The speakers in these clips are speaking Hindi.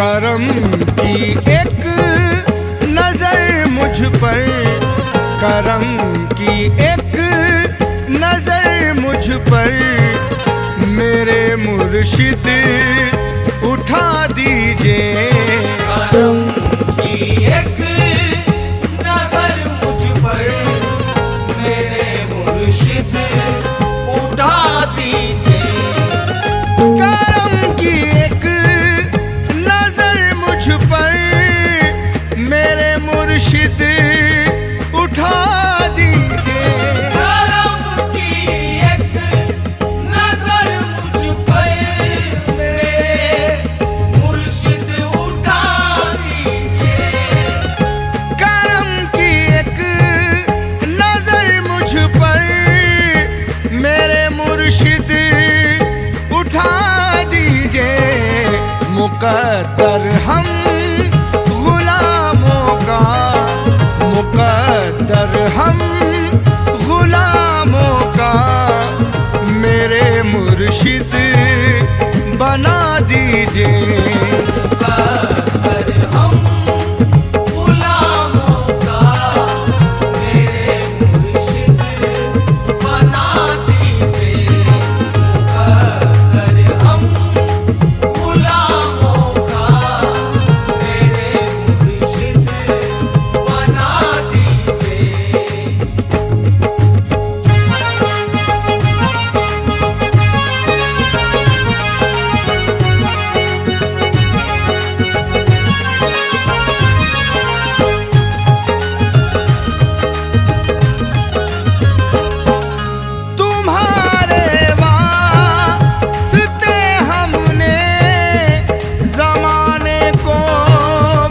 करम की एक नजर मुझ पर, करम की एक नजर मुझ पर, मेरे मुर्शिद उठा दीजिए। करम की एक नजर मुझ पर, मेरे मुर्शिद उठा दीजिए। करम की एक नजर मुझ पर, मेरे मुर्शिद उठा दीजिए। करम की एक नजर मुझ पर, मेरे मुर्शिद उठा दीजिए। करम की एक नजर मुझ पर, मेरे मुर्शिद उठा दीजिए। मुकद्दर हम गुलामों का, मुकद्दर हम गुलामों का, मेरे मुर्शिद बना दीजिए। मुकद्दर हम गुलामों का, मेरे मुर्शिद बना दीजिए। मुकद्दर हम गुलामों का, मेरे मुर्शिद बना दीजिए। तुम्हारे वास्ते हमने ज़माने को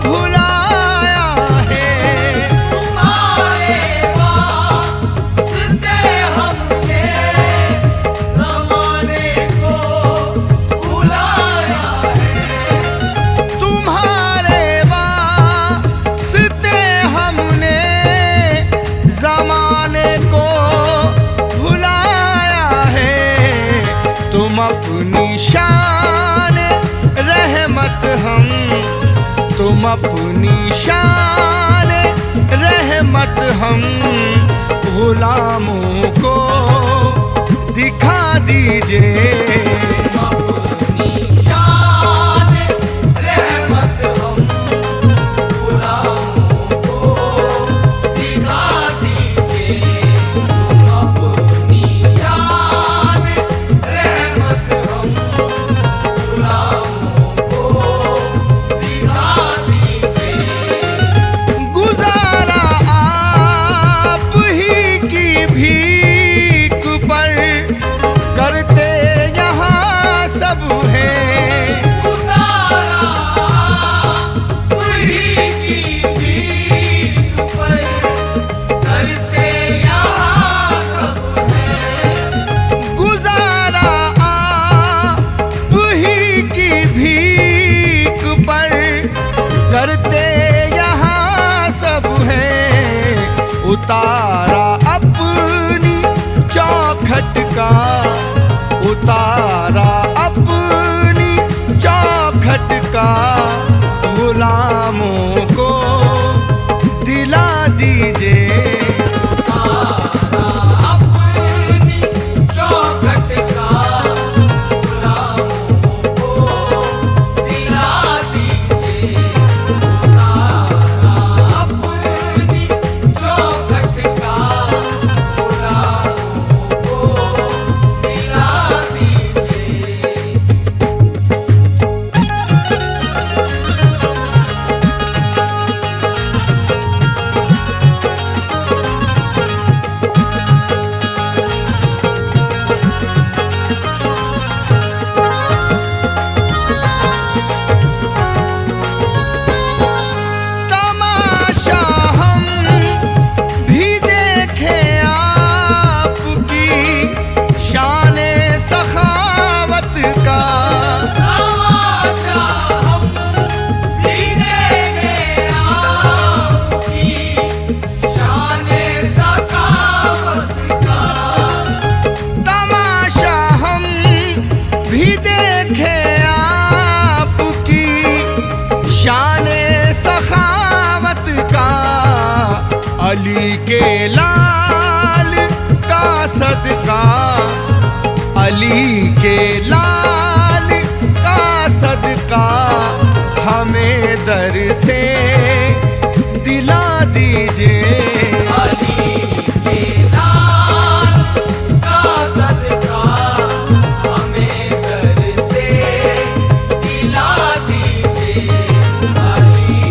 भुलाया है। तुम्हारे वास्ते हमने ज़माने को भुलाया है। तुम्हारे वास्ते हमने ज़माने को भुलाया है। तुम अपनी शान रहमत हम, तुम अपनी शान रहमत हम गुलामों को दिखा दीजिए। अपनी शान रहमत हम गुलामों को दिखा दीजिए। अपनी शान रहमत हम गुलामों को दिखा दीजिए। गुजारा आप ही की भीख पर करते यहाँ सब हैं। गुजारा वही की भीख पर करते यहाँ सब हैं। गुजारा आप ही की भीख पर करते यहाँ सब हैं। उतारा अपनी चौखट का, उतारा अपनी चौखट का, गुलामों को दिला दीजिए। अपनी चौखट का गुलामों को दिला दीजिए। अपनी चौखट का अली के लाल का सदका, अली के लाल का सदका हमें दर से दिला दीजिए। अली के लाल का सदका हमें दर से दिला दीजिए। अली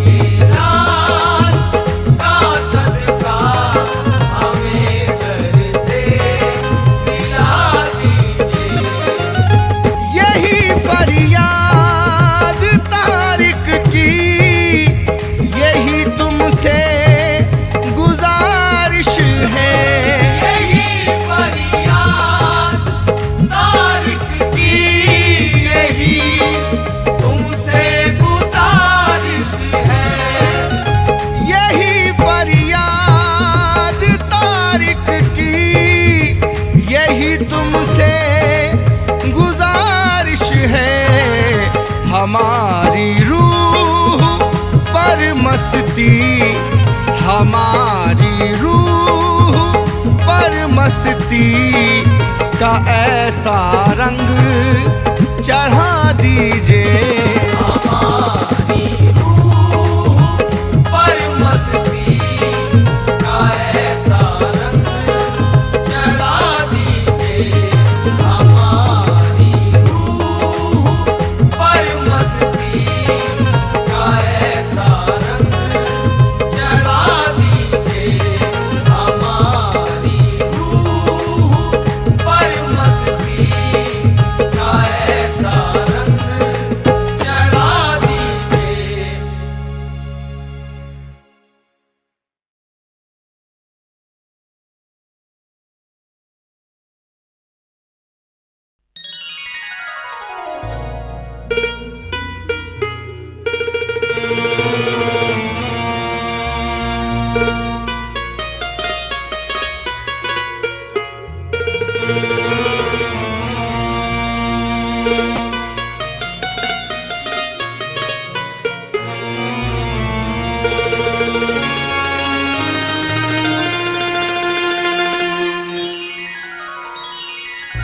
के लाल का सदका हमें दर से दिला दीजिए। यही फरियाद तारिक की, यही तुमसे गुजारिश है। यही फरियाद तारिक की, यही तुमसे गुजारिश है। यही फरियाद तारिक की, यही तुमसे गुजारिश है। हमारी रूह पर मस्ती, हमारी रूह पर मस्ती का ऐसा रंग चढ़ा दीजिए। हमारी रूह पर मस्ती का ऐसा रंग चढ़ा दीजिए। हमारी रूह पर मस्ती का ऐसा रंग चढ़ा दीजिए। हमारी रूह पर मस्ती का ऐसा रंग चढ़ा दीजिए।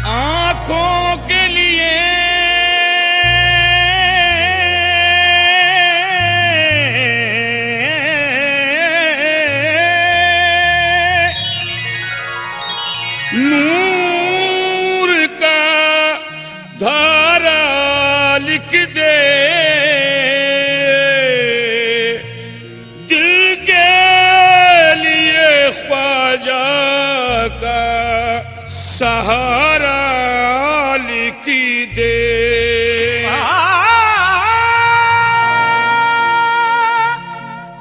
आँखों के लिए नूर का धारा लिख दे, दिल के लिए ख्वाजा का सहारा लिख दे।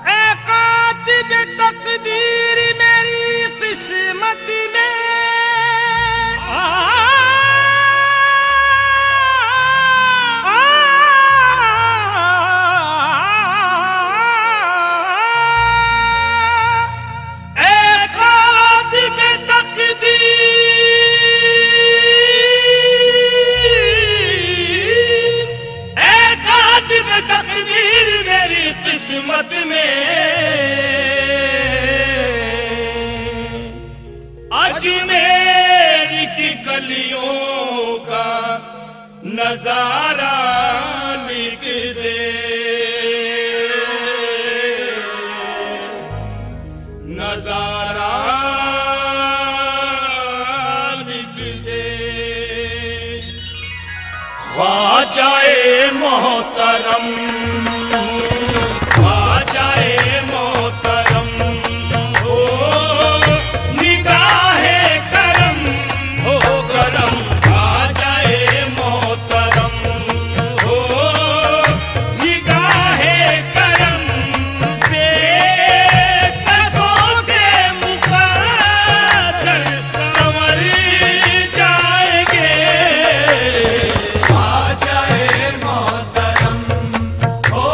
ए कातिब तकदीर मेरी किस्मत में, ए कातिब तकदीर मेरी किस्मत में, अजमेर की गलियों का नजारा लिख दे, नजारा लिख दे। ख्वाजाए मोहतरम, ख्वाजाए मोहतरम हो, निगाहे करम हो करम। ख्वाजाए मोहतरम हो, निगाहे करम, बेकसों के मुकद्दर संवर जाएंगे। ख्वाजाए मोहतरम हो,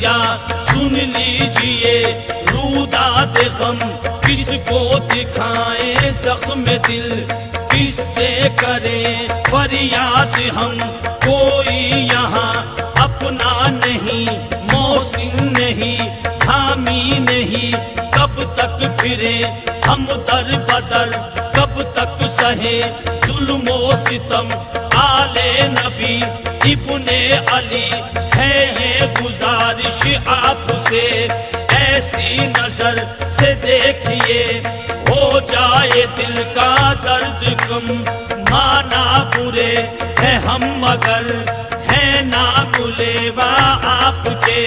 जा सुन लीजिए रूदाद गम, किसको दिखाएं जख्म दिल, किससे करें फरियाद हम। कोई यहाँ अपना नहीं, मौसिन नहीं, हामी नहीं, कब तक फिरे हम दर बदर, कब तक सहे जुल्म ओ सितम। आले नबी इब्ने अली है गुजारिश आपसे, ऐसी नजर से देखिए हो जाए दिल का दर्द कम। माना बुरे है हम मगर है ना बुलेवा आपके,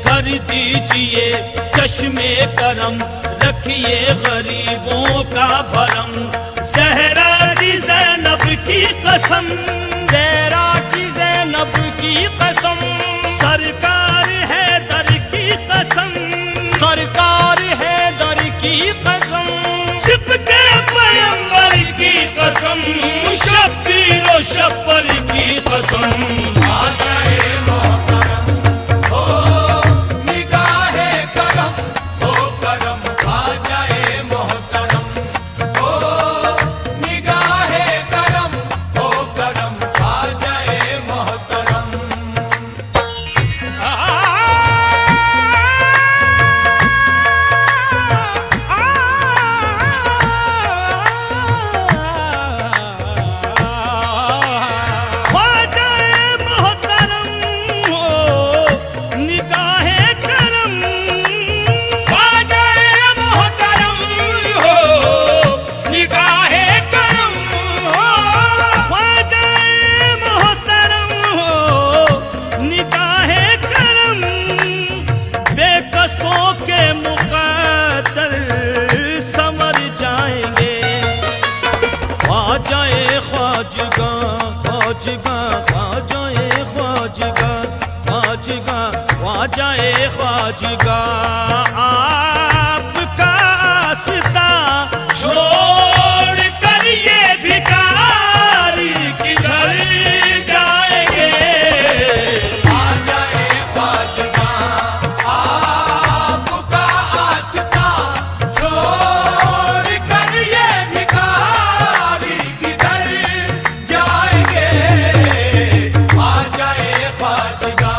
कर दीजिए चश्मे करम, रखिए गरीबों का भरम। ज़हरा की ज़ैनब की कसम, ज़हरा की ज़ैनब की कसम, सरकार है दर की कसम, सरकार है दर की कसम, सिपके पैगंबर की कसम, शब्बीर ओ शब्बर की कसम। आ जाए मोहतरम हो निगाहे करम, हो करम आ जाए मोहतरम, हो निगाहे करम, हो करम आ जाए मोहतरम। जाए ख्वाजगा आपका आस्था छोड़ कर ये भिखारी किधर जाएंगे। आ जाए ख्वाजगा आपका आस्था छोड़ कर ये भिखारी किधर जाएंगे। आ जाए ख्वाजगा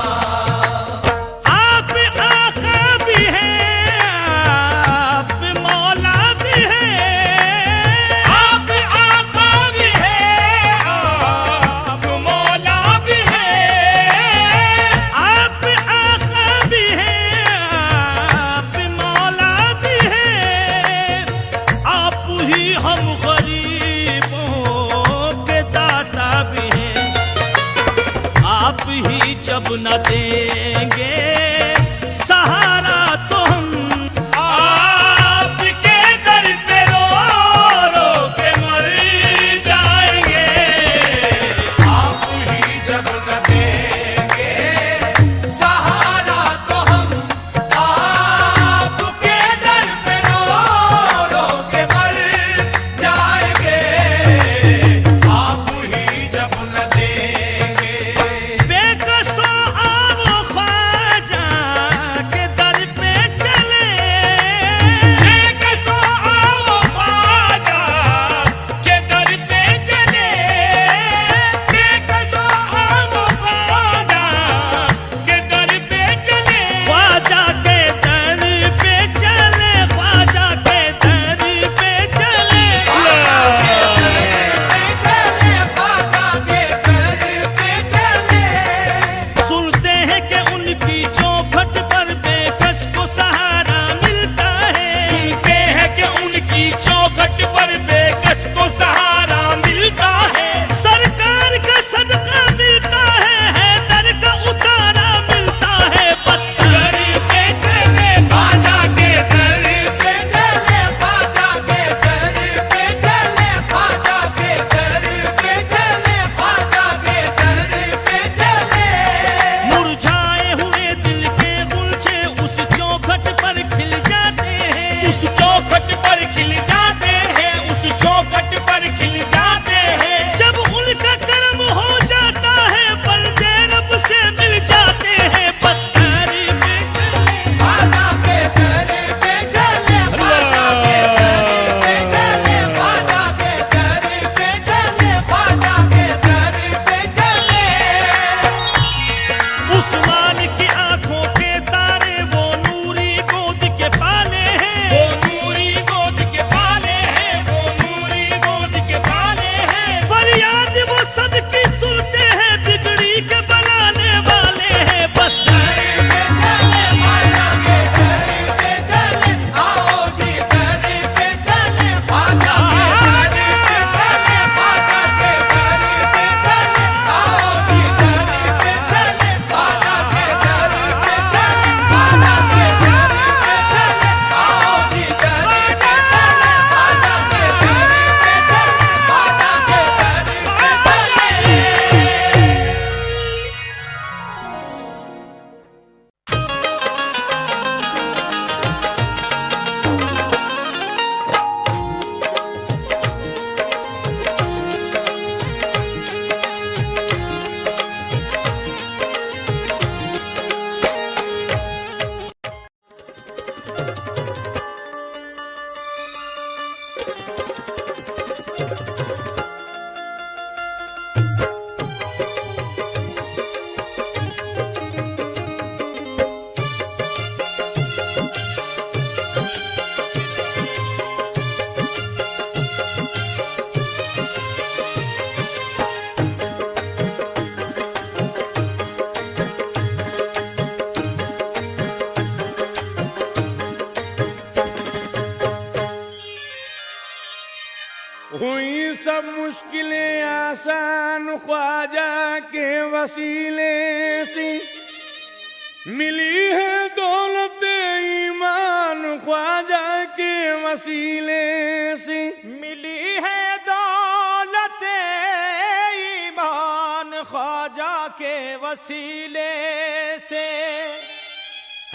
सब मुश्किलें आसान ख्वाजा के वसीले से, मिली है दौलत ईमान ख्वाजा के वसीले से, मिली है दौलत ईमान ख्वाजा के वसीले से।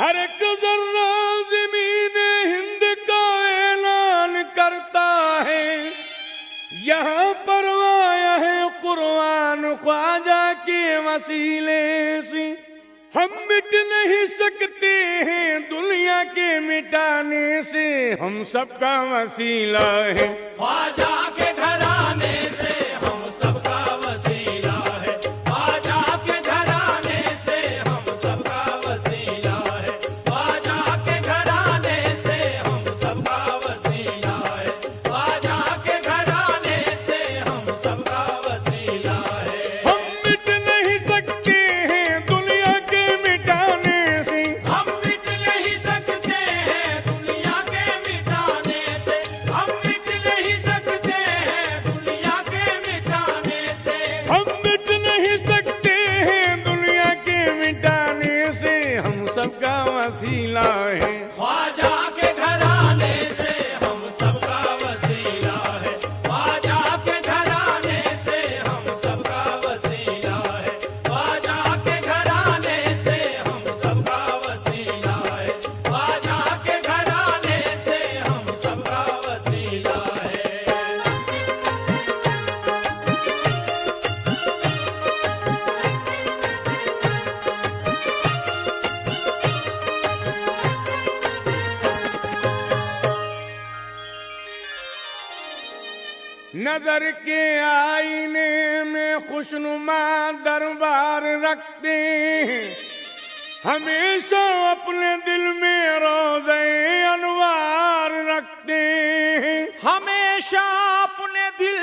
हर एक जर्रा ज़मीन हिंद का ऐलान करता है, यहाँ परवाया है कुर्बान ख्वाजा के वसीले से। हम मिट नहीं सकते हैं दुनिया के मिटाने से, हम सबका वसीला है ख्वाजा के घराने से, हम सबका वसीला है। ख्वाजा के घराने से, हम सबका वसीला है। ख्वाजा के घराने से, हम सबका वसीला है। ख्वाजा के घराने से, हम सबका वसीला है। हम मिट नहीं सकते हैं दुनिया के मिटाने से, हम मिट नहीं सकते हैं दुनिया के मिटाने से। हम मिट नहीं सकते हैं दुनिया के मिटाने से। हम मिट नहीं सकते हैं दुनिया के मिटाने से, हम सबका वसीला है ख्वाजा के घराने से, हम सबका वसीला है। ख्वाजा के घराने से, हम सबका वसीला है। ख्वाजा के घराने से, हम सबका वसीला है। ख्वाजा के घराने से, हम सबका वसीला है। नजर के आईने में खुशनुमा दरबार रखते हैं, हमेशा अपने दिल में रोज़े अनवार रखते हैं। हमेशा अपने दिल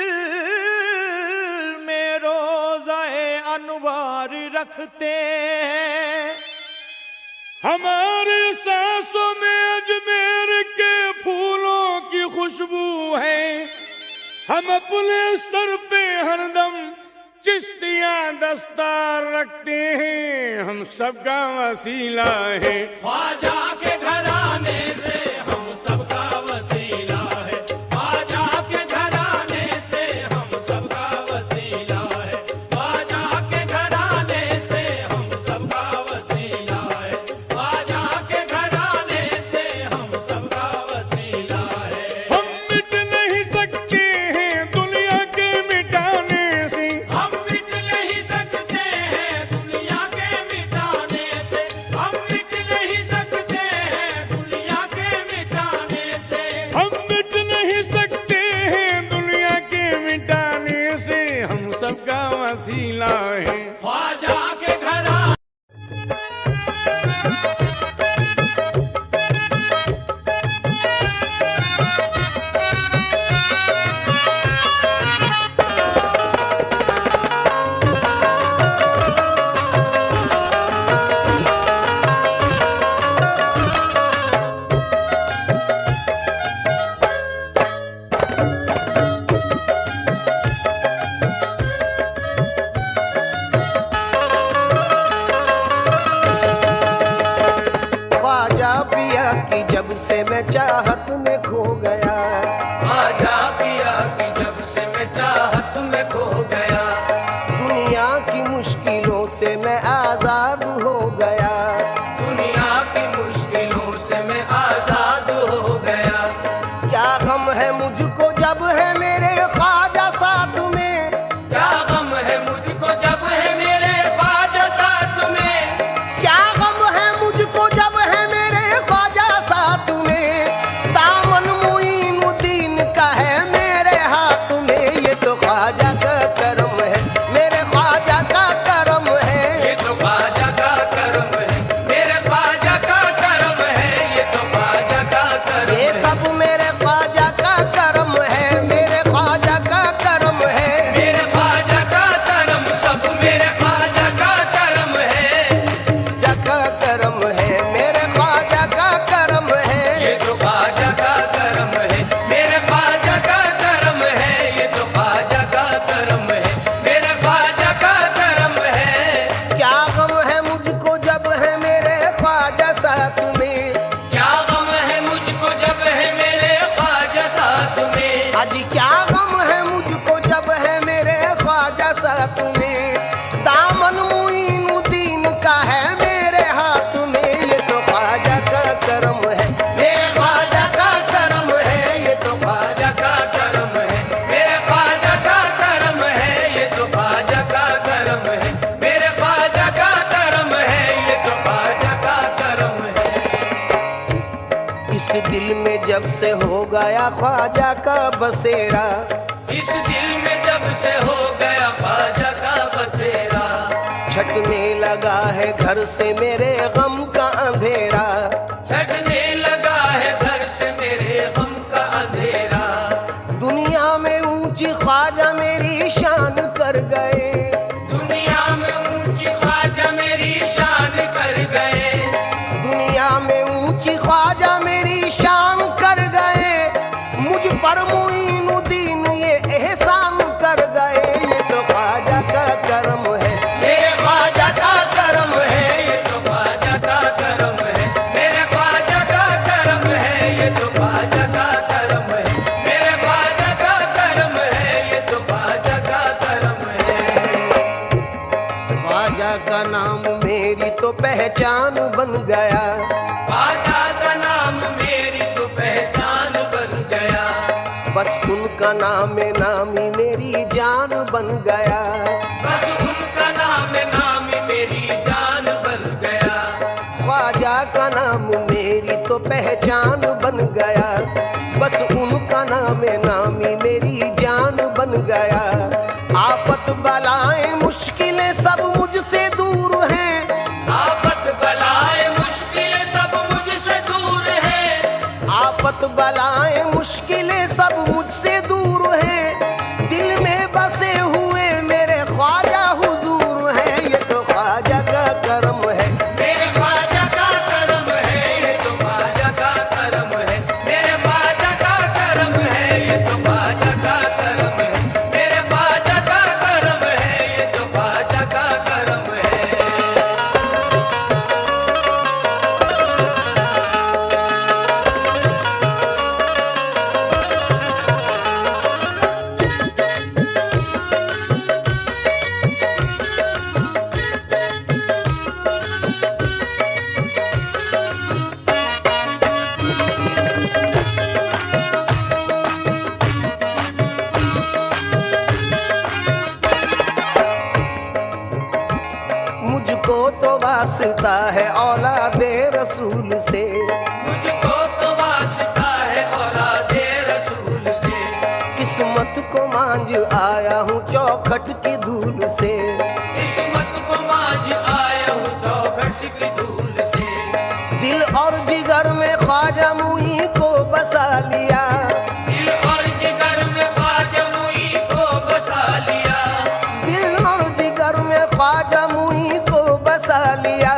में रोज़े अनवार रखते हैं। हमारे सांसों में अजमेर के फूलों की खुशबू है, हम अपने सर पे हरदम चिश्तियाँ दस्तार रखते हैं, हम सबका वसीला है ख्वाजा के घराने से, हम सबका वसीला है। ख्वाजा के घराने से, हम सबका वसीला है। ख्वाजा के घराने से, हम सबका वसीला है। ख्वाजा के घराने से, हम सबका वसीला है। हम मिट नहीं सकते हैं दुनिया के मिटाने से, हम मिट नहीं सकते हैं दुनिया के मिटाने से। हम मिट नहीं सकते हैं दुनिया के मिटाने से। हम मिट नहीं सकते हैं दुनिया के मिटाने से, हम सबका वसीला है ख्वाजा के घराने ख्वाजा पिया की जब से मैं चाहत में खो गया, ख्वाजा पिया की जब से मैं चाहत में खो गया। दुनिया की मुश्किलों से मैं आजाद हो गया। दुनिया की मुश्किलों से मैं आजाद हो गया। क्या गम है मुझको जब है मेरे ख्वाजा साथ में, क्या गम है मुझको जब है मेरे ख्वाजा साथ में। क्या गम है मुझको जब है मेरे ख्वाजा साथ में। दामन मुईनुद्दीन का है मेरे हाथ में, ये तो ख्वाजा का करम है, मेरे ख्वाजा का जब से हो गया ख्वाजा का बसेरा, इस दिल में जब से हो गया ख्वाजा का बसेरा, छटने लगा है घर से मेरे गम का अंधेरा, छटने लगा है घर से मेरे गम का अंधेरा। दुनिया में ऊंची ख्वाजा मेरी शान कर गए, दुनिया में ऊंची ख्वाजा मेरी शान कर गए, दुनिया में ऊंची ख्वाजा मेरी शान कर गए, मुझ पर मुईनुद्दीन ये एहसान कर गए। ये तो ख्वाजा का करम है, मेरे ख्वाजा का करम है, ये तो ख्वाजा का करम है, मेरे ख्वाजा का करम है, ये तो ख्वाजा का करम है, मेरे ख्वाजा का करम है, ये तो ख्वाजा का करम है। ख्वाजा का नाम मेरी तो पहचान बन गया, ख्वाजा का नाम मेरी तो पहचान बन गया, बस उनका नाम नामी मेरी जान बन गया, बस उनका नाम मेरी जान बन गया। ख्वाजा का नाम मेरी तो पहचान बन गया, बस उनका नाम नामी मेरी जान बन गया। आफत बलाएं मुश्किलें सब मुझसे दूर हैं, आफत बलाएं मुश्किलें सब मुझसे दूर है, आफत बलाएं मुश्किलें सब मुझसे दूर हैं, दिल में बसे हुए मेरे ख्वाजा हुजूर हैं। ये तो ख्वाजा का करम है, मेरे ख्वाजा का करम है, ये तो ख्वाजा का करम है, मेरे ख्वाजा का करम है, ये तो ख्वाजा का करम है, मेरे ख्वाजा का करम है, ये तो ख्वाजा का करम है। मुझको तो वास्ता है औलादे रसूल से, मुझको तो वास्ता है औलादे रसूल से, किस्मत को मांझ आया हूँ चौखट की धूल से, किस्मत को मांझ आया हूँ चौखट की धूल से, दिल और जिगर में ख्वाजा मुई को बसा लिया, दिल और जिगर में ख्वाजा मुई को बसा लिया, दिल और जिगर में ख्वाजा मुई को बसा लिया,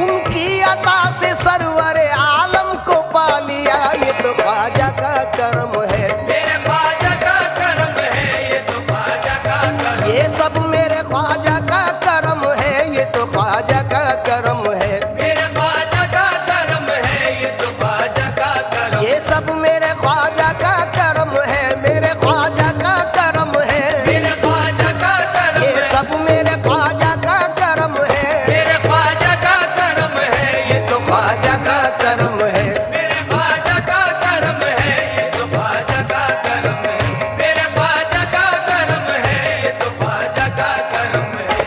उनकी अता से सरवर आलम को पा लिया। ये तो ख्वाजा का करम है, मेरे ख्वाजा का करम है, ये तो ख्वाजा का करम, ये सब मेरे ख्वाजा का करम है, ये तो ख्वाजा का करम है, मेरे ख्वाजा का करम है, ये तो ख्वाजा का करम, ये सब मेरे ख्वाजा का करम है, मेरे ख्वाजा का करम है, मेरे ख्वाजा का करम ये है, सब मेरे ख्वाजा का करम है, मेरे ख्वाजा का करम है, ये तो ख्वाजा का करम है। मेरे ख्वाजा का करम है, ये तो ख्वाजा का करम है, मेरे ख्वाजा का करम है, ये तो ख्वाजा का करम है।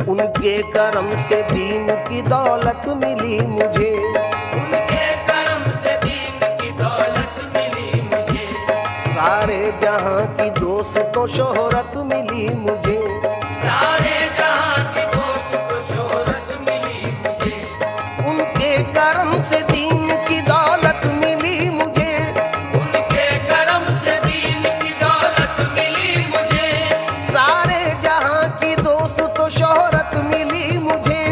उनके करम से दीन की दौलत मिली मुझे, उनके करम से दीन की दौलत मिली मुझे, सारे जहां की दोस्तों शोहरत मिली मुझे, सारे जहां की दोस्त को शोहरत मिली मुझे, उनके करम से दीन की दौलत मिली मुझे, उनके करम से दीन की दौलत मिली मुझे, सारे जहां की दोस्तों शोहरत मिली मुझे,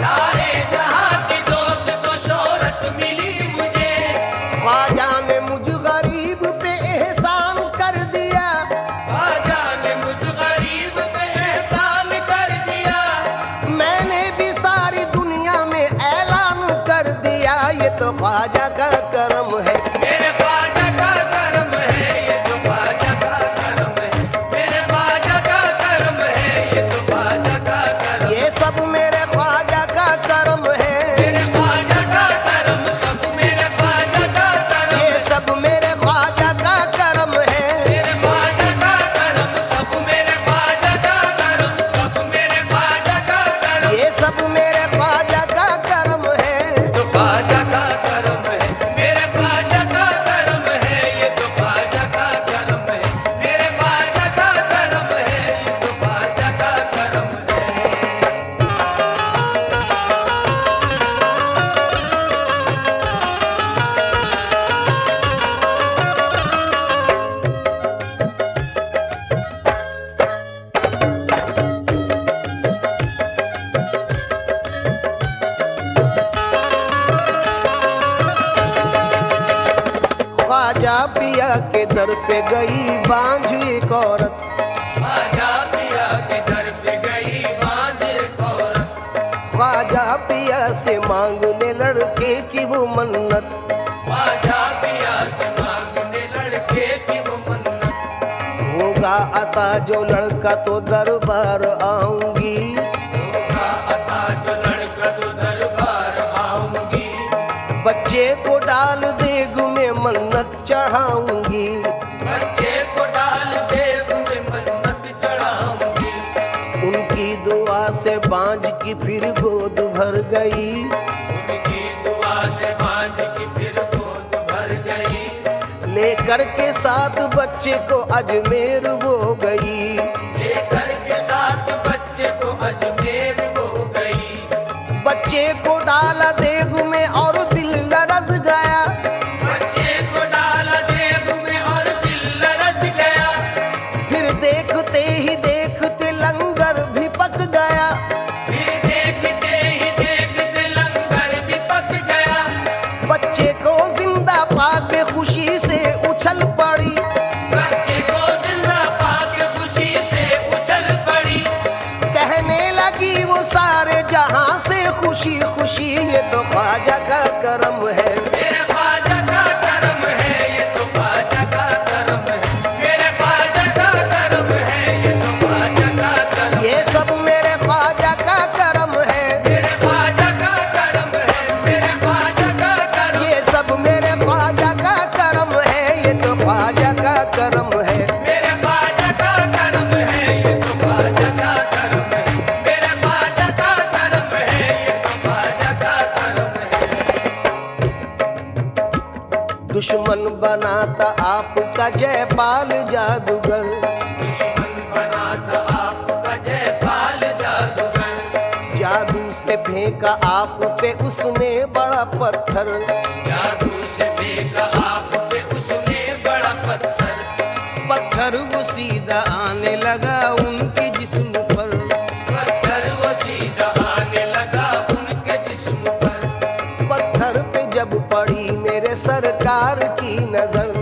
सारे जहां की दोस्त को शोहरत मिली मुझे। ख्वाजा ने मुझ गरीब पे एहसान कर दिया, ख्वाजा ने मुझ गरीब पे एहसान कर दिया, मैंने भी सारी दुनिया में ऐलान कर दिया। ये तो ख्वाजा का करम है, मेरे ख्वाजा का करम है, ये तो ख्वाजा का करम है, मेरे ख्वाजा का करम है, ये तो ख्वाजा का करम, ये सब मेरे ख्वाजा का करम है, मेरे ख्वाजा का करम, सब मेरे ख्वाजा का करम, ये सब मेरे ख्वाजा का करम है, मेरे ख्वाजा का करम, सब मेरे ख्वाजा का करम, सब मेरे ख्वाजा का करम, ये सब मेरे ख्वाजा का करम है। तो ख्वाजा का करम है, के दर पे गई बांझ एक औरत। ख्वाजा पिया के दर पे गई बांझ एक औरत। ख्वाजा पिया से मांगने लड़के की वो मन्नत। ख्वाजा पिया से मांगने लड़के की वो मन्नत। होगा अता जो लड़का तो दरबार आऊंगी। होगा अता जो लड़का तो दरबार आऊंगी। बच्चे को डाल देग में मन्नत चढ़ाऊंगी। बच्चे को डाल देग में मन्नत चढ़ाऊंगी। उनकी दुआ से बांझ की फिर गोद भर गई। उनकी दुआ से बांझ की फिर गोद भर गई। लेकर के साथ बच्चे को अजमेर वो गई। लेकर के साथ बच्चे को अजमेर हो गई। बच्चे को डाला देग में और दिल लरज गया। बच्चे को डाला देग में और दिल लरज गया। फिर देखते ही देखते लंगर भी पक गया। फिर देखते ही देखते लंगर भी पक गया। बच्चे को जिंदा पाके खुशी से उछल पड़ी। बच्चे को जिंदा पाके खुशी से उछल पड़ी। कहने लगी वो सारे जहां से खुशी खुशी, ये तो ख्वाजा का करम है। मेरे ख्वाजा का करम है, ये तो ख्वाजा का करम है। मेरे ख्वाजा का करम है, ये तो ख्वाजा का करम। ये सब मेरे ख्वाजा का करम है। मेरे ख्वाजा का करम है, मेरे ख्वाजा का करम। ये सब मेरे ख्वाजा का करम है। ये तो ख्वाजा का करम है। मेरे ख्वाजा का करम है, ये तो ख्वाजा का करम है। मेरे ख्वाजा का करम है, ये तो ख्वाजा का करम है। दुश्मन बनाता आपका जयपाल जादूगर। दुश्मन बना था आपका जयपाल जादूगर। जादू से फेंका आप पे उसने बड़ा पत्थर। जादू से फेंका आप पे उसने बड़ा पत्थर। पत्थर वो सीधा आने लगा उनके जिस्म पर। पत्थर वो सीधा आने लगा उनके जिस्म पर। पत्थर पे जब पड़ी मेरे सरकार की नजर।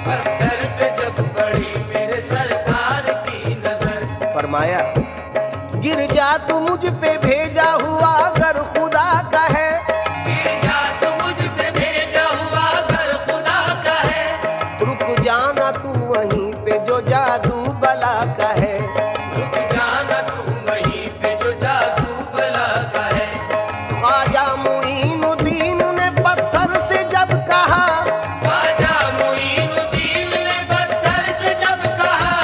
पत्थर पे जब पड़ी मेरे सरकार की नजर। फरमाया गिर जा तू मुझ पे भेजा हुआ अगर खुदा का है। या तो मुझ पे भेजा हुआ घर खुदा का है। रुक जाना तू वहीं पे जो जादू बला का है। रुक जाना तू वहीं पे जो जादू बला का है। ख्वाजा मुईनुद्दीन ने पत्थर से जब कहा। ख्वाजा मुईनुद्दीन ने पत्थर से जब कहा।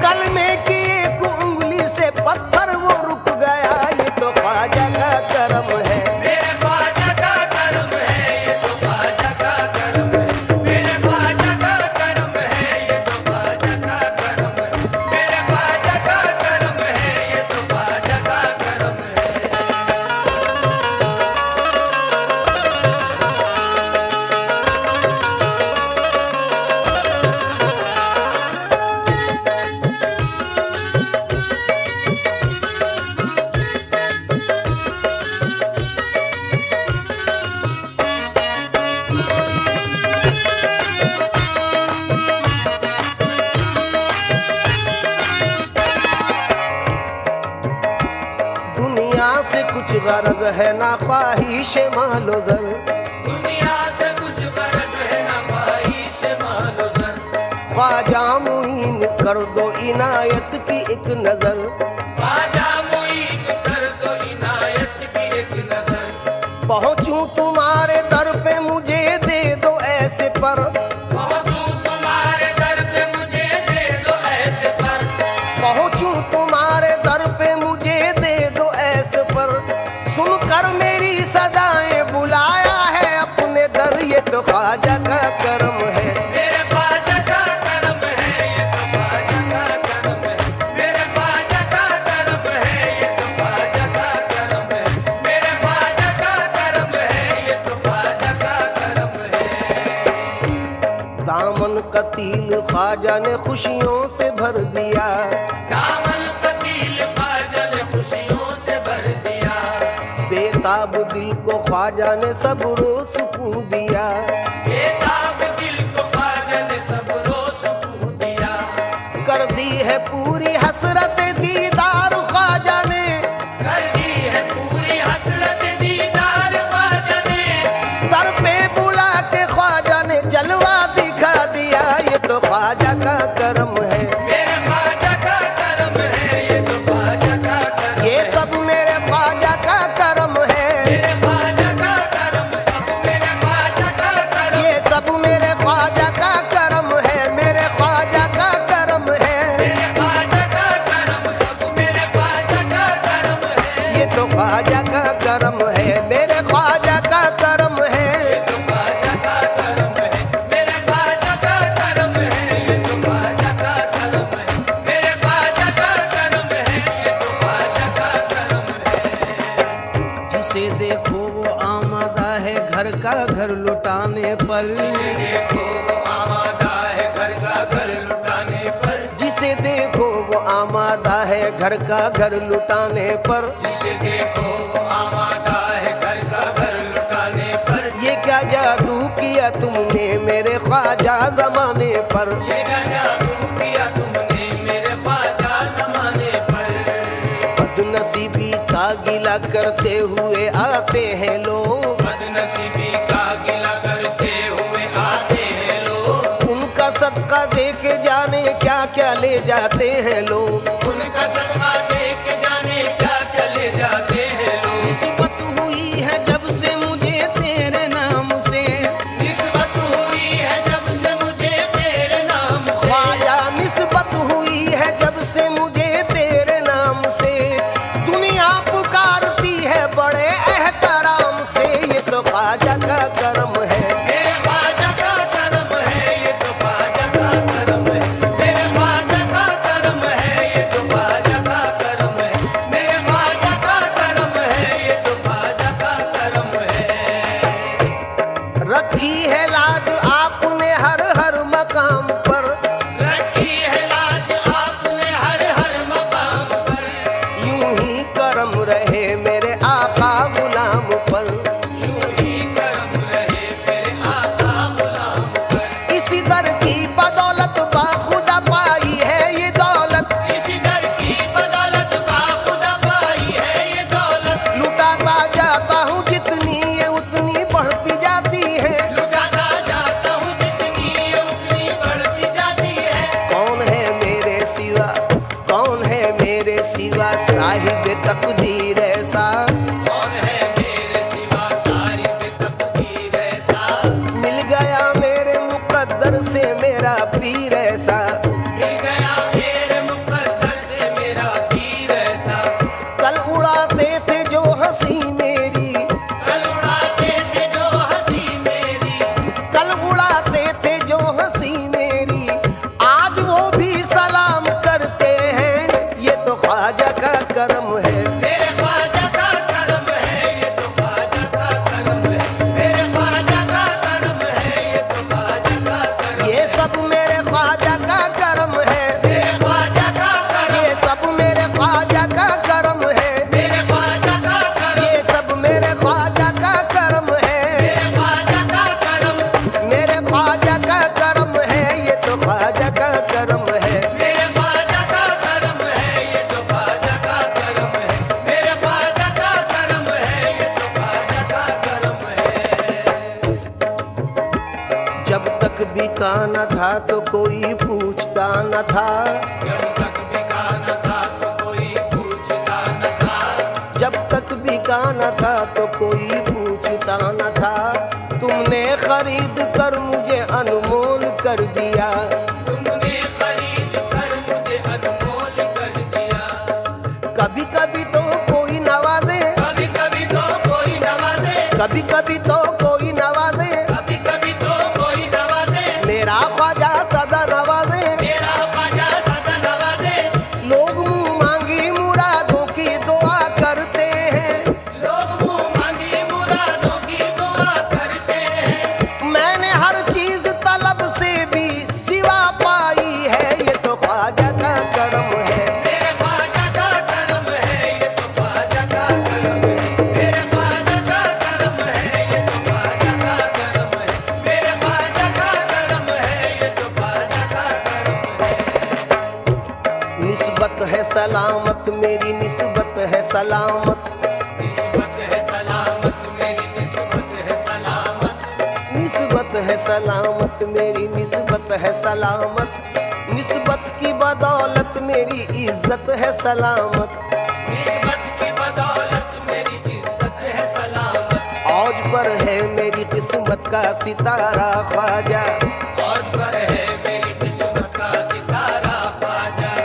कलमे की एक उंगली से पत्थर वो रुक गया। ये तो ख्वाजा का करम है। मेरे ख्वाजा का करम है, ये तो ख्वाजा का करम है। मेरे ख्वाजा का करम है, ये तो ख्वाजा का करम है। मेरे ख्वाजा का करम है, ये तो ख्वाजा का करम है। दुनिया से कुछ गरज है ना ख्वाहिश मालो जर। दुनिया से कुछ गरज है ना ख्वाहिश मालो जर। ख्वाजा मुईन कर दो इनायत की एक नजर। ख्वाजा मुईन कर दो इनायत की एक नजर। पहुंचूं तुम्हारे दर पे मुझे दे दो ऐसे पर। पहुंचूं तुम्हारे दर पे मुझे दे दो ऐसे पर। पहुंचूं तुम्हारे दर पे मुझे दे दो ऐसे पर। सुनकर मेरी सदाएं बुलाया है अपने दर। ये तो ख्वाजा का करम है। मेरे ख्वाजा का करम है, ये तो ख्वाजा का करम है। मेरे ख्वाजा का करम है, ये तो ख्वाजा का करम है। मेरे ख्वाजा का करम है, ये तो ख्वाजा का करम है। दामन कतील ख्वाजा ने खुशियों से भर दिया। दामन कतील ख्वाजा ने खुशियों से भर दिया। बेताब दिल को ख्वाजा ने सब्र सुकून दिया। बेताब दिल को ख्वाजा ने सब है पूरी हसरत दीदार ख्वाजा ने, कर दी है पूरी हसरत दीदार ख्वाजा ने, दर पे बुला के ख्वाजा ने जलवा दिखा दिया। ये तो ख्वाजा का करम है, मेरे ख्वाजा का करम है, ये तो ख्वाजा का करम ये सब मेरे ख्वाजा का करम है, मेरे ख्वाजा का करम, सब मेरे ख्वाजा का करम, ये सब मेरे ख्वाजा का करम है, मेरे ख्वाजा का करम है। मेरे ख्वाजा का करम, सब मेरे ख्वाजा का करम है, ये तो ख्वाजा का करम है, मेरे ख्वाजा का करम है। ये तो ख्वाजा का करम है, मेरे ख्वाजा का करम है, ये तो ख्वाजा का करम है, मेरे ख्वाजा का करम है, ये तो ख्वाजा का करम है। जिसे देखो वो आमादा है घर का घर लुटाने पर, देखो वो आमादा है घर का घर लुटाने पर, जिसे देखो वो आमादा है घर का घर लुटाने पर। जिसे देखो वो आमादा है घर का घर लुटाने पर, ये क्या जादू किया तुमने मेरे ख्वाजा जमाने पर, ये क्या जादू किया तुमने मेरे ख्वाजा जमाने पर। बदनसीबी का गिला करते हुए आते हैं लोग, बदनसीबी का गिला करते हुए आते हैं लोग, उनका सदका दे के जाने क्या क्या ले जाते हैं लोग। उनका सदका दे के जाने क्या चले जाते हैं लोग। निस्बत हुई है जब से मुझे तेरे नाम से, निस्बत हुई है जब से मुझे तेरे नाम से, ख्वाजा निस्बत हुई है जब से मुझे तेरे नाम से। दुनिया पुकारती है बड़े एहतराम से, ये तो ख्वाजा का करम है, मेरे ख्वाजा का करम है, ये तो ख्वाजा का करम है, मेरे ख्वाजा का करम है, ये तो ख्वाजा का करम है, मेरे ख्वाजा का करम है, ये तो ख्वाजा का करम है। रखी है लाज आपने हर हर मकाम पर, रखी है लाज आपने हर हर मकाम पर, यूं ही करम रहे मेरे आका गुलाम पर। यूं ही करम रहे मेरे आका गुलाम पर। इसी दर की बदौलत बाखुदा पाई है ये दौलत, इसी दर की बदौलत बाखुदा पाई है ये दौलत, लुटाता जाता हूँ जितनी ये उतनी बढ़ती जाती है। लुटाता जाता हूँ जितनी ये उतनी बढ़ती जाती है। कौन है मेरे सिवा, कौन है मेरे सिवा साहिब तकदीर ऐसा, कौन है मेरे सिवा साहिब तकदीर ऐसा, मिल गया मेरे मुकद्दर से मेरा पीर ऐसा। मिल गया मेरे मुकद्दर से मेरा पीर ऐसा। कल उड़ाते थे जो हंसी मेरी, कल उड़ाते थे जो हंसी मेरी, कल उड़ाते थे जो हंसी मेरी, आज वो भी सलाम करते हैं। ये तो ख्वाजा का करम है, मेरे ख्वाजा का करम है, ये तो ख्वाजा का करम है, मेरे ख्वाजा का करम है, ये तो ख्वाजा का करम है। ये सब मेरे ख्वाजा का करम है, मेरे ख्वाजा का करम, ये सब मेरे ख्वाजा का करम है, मेरे ख्वाजा का करम, ये सब मेरे ख्वाजा का करम है, मेरे ख्वाजा का करम, मेरे ख्वाजा का करम है। ये तो ख्वाजा का करम है, मेरे ख्वाजा का करम है, ये तो ख्वाजा का करम है, मेरे ख्वाजा का करम है, ये तो ख्वाजा का करम है। जब तक बिका न था तो कोई पूछता न था, जब तक बिका न था तो कोई पूछता न था, जब तक बिका न था तो कोई पूछता न था। तुमने खरीद कर मुझे अनमोल कर दिया, तुमने खरीद कर मुझे अनमोल कर दिया। कभी कभी तो कोई नवाजे, कभी कभी तो कोई नवाजे, कभी कभी तो कोई नवाजे, कभी कभी तो कोई नवाजे, मेरा ख्वाजा सदा नवाजे। मेरा ख्वाजा सदा नवाजे। लोग मुंह मांगी मुरादों की दुआ करते हैं, लोग मुंह मांगी मुरादों की दुआ करते हैं। मैंने हर चीज तलब से भी सिवा पाई है। ये तो ख्वाजा का करम है, मेरे ख्वाजा का करम है, ये तो ख्वाजा का करम है, मेरे ख्वाजा का करम है, ये मेरी निस्बत है सलामत, निस्बत है सलामत मेरी निस्बत है सलामत, निस्बत है सलामत मेरी निस्बत है सलामत, निस्बत की बदौलत मेरी इज्जत है सलामत, निस्बत की बदौलत मेरी इज्जत है सलामत, औज पर है मेरी किस्मत का सितारा ख्वाजा, औज पर है मेरी किस्मत का सितारा ख्वाजा,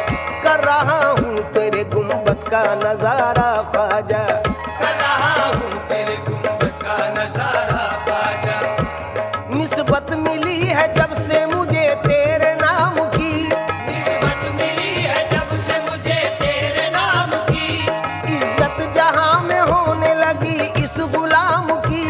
कर रहा हूँ तेरे गुंबद का नजारा ख्वाजा, कर रहा हूँ तेरे गुंबद का नजारा ख्वाजा, निस्बत मिली है जब से मुझे तेरे नाम की, निस्बत मिली है जब से मुझे तेरे नाम की, इज्जत जहाँ में होने लगी इस गुलाम की,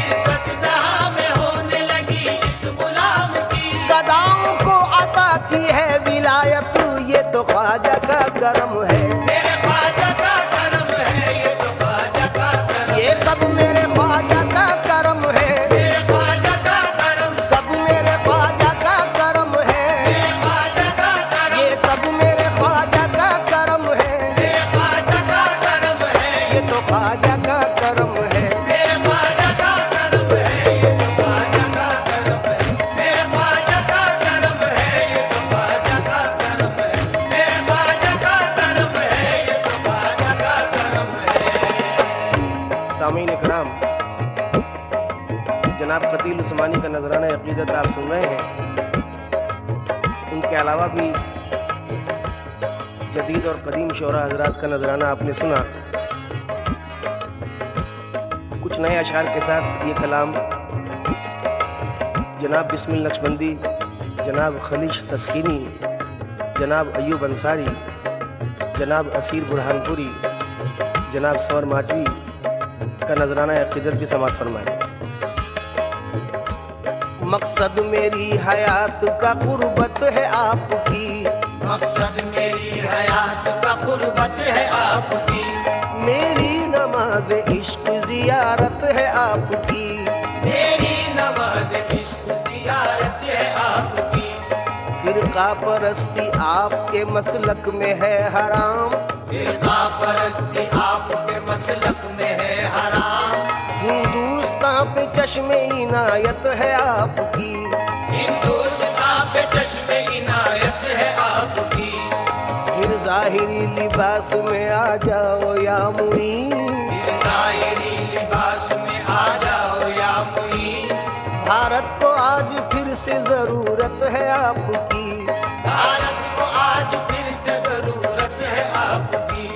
इज्जत जहाँ में होने लगी इस गुलाम की, गदाओं को अता की है विलायत, ये तो ख्वाजा का करम है, मेरे ख्वाजा का करम है, ये तो ख्वाजा का करम, ये सब मेरे ख्वाजा का करम है, मेरे ख्वाजा का करम, सब मेरे ख्वाजा का करम है, मेरे ख्वाजा का करम, ये सब मेरे ख्वाजा का करम है, मेरे ख्वाजा का करम है, ये तो ख्वाजा का करम है, मेरे ख्वाजा का करम है, ये तो ख्वाजा का करम है, मेरे ख्वाजा का करम है, ये तो ख्वाजा का करम है, मेरे ख्वाजा का करम है, ये तो ख्वाजा का करम है। सामीन इकराम, जनाब कतील उस्मानी का नजराना अकीदत आप सुन रहे हैं। इनके अलावा भी जदीद और कदीम शोरा हजरात का नजराना आपने सुना। कुछ नए अशार के साथ ये कलाम जनाब बिस्मिल नक्शबंदी, जनाब खलीश तस्कीनी, जनाब अयूब अंसारी, जनाब असीर बुरहानपुरी, जनाब सवर माजवी का नजराना अकीदत भी समात फरमाए। मकसद मेरी हयात का कुर्बत है आपकी, मकसद मेरी हयात का कुर्बत है आपकी, मेरी नमाज इश्क जियारत है आपकी, मेरी नमाज इश्क जियारत है आपकी, फिरका परस्ती आपके मसलक में है हराम, फिरका परस्ती आपके मसलक में है हराम, हिंदुस्तान पे चश्मे इनायत है आपकी, हिंदुस्तान पे चश्मे इनायत है आपकी, फिर जाहिरी लिबास में आ जाओ या मुईन, फिर ज़ाहिरी लिबास में आ जाओ या मुईन, भारत को आज फिर से जरूरत है आपकी, भारत को आज फिर से जरूरत है आपकी,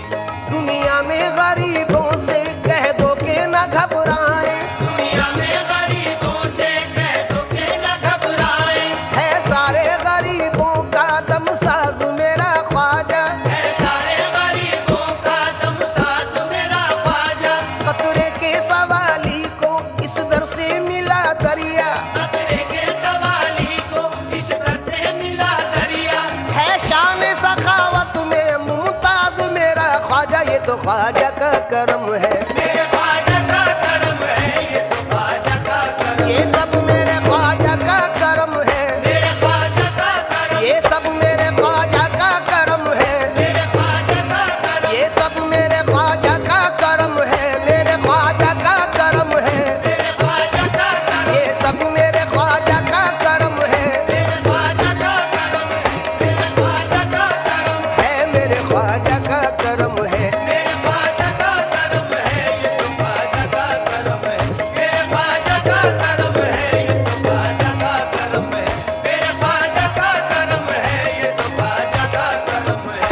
दुनिया में गरीबों से कह दो के न घबराएं, दुनिया में गरीबों से कह दो के न घबराएं, है सारे गरीबों का दम साज मेरा ख्वाजा, है सारे गरीबों का दम साज मेरा ख्वाजा, कतरे के सवाली को इस दर से मिला दरिया, खतरे के सवाली को इस दर से मिला दरिया, है शान सखावत में मुमताज मेरा ख्वाजा, ये तो ख्वाजा का करम है, मेरे ख्वाजा का करम है, ये तो ख्वाजा का करम, ये सब मेरे ख्वाजा का करम है, मेरे ख्वाजा का करम, ये सब मेरे ख्वाजा का करम है, मेरे ख्वाजा का करम, ये सब मेरे ख्वाजा का करम है, मेरे ख्वाजा का करम है, मेरे ख्वाजा का करम, ये सब मेरे ख्वाजा का करम है, मेरे ख्वाजा का करम है, मेरे ख्वाजा का करम है, है मेरे ख्वाजा का करम है, मेरे ख्वाजा का करम है, ये तो ख्वाजा का करम है, मेरे ख्वाजा का करम है, ये तो ख्वाजा का करम है, मेरे ख्वाजा का करम है, ये तो ख्वाजा का करम है।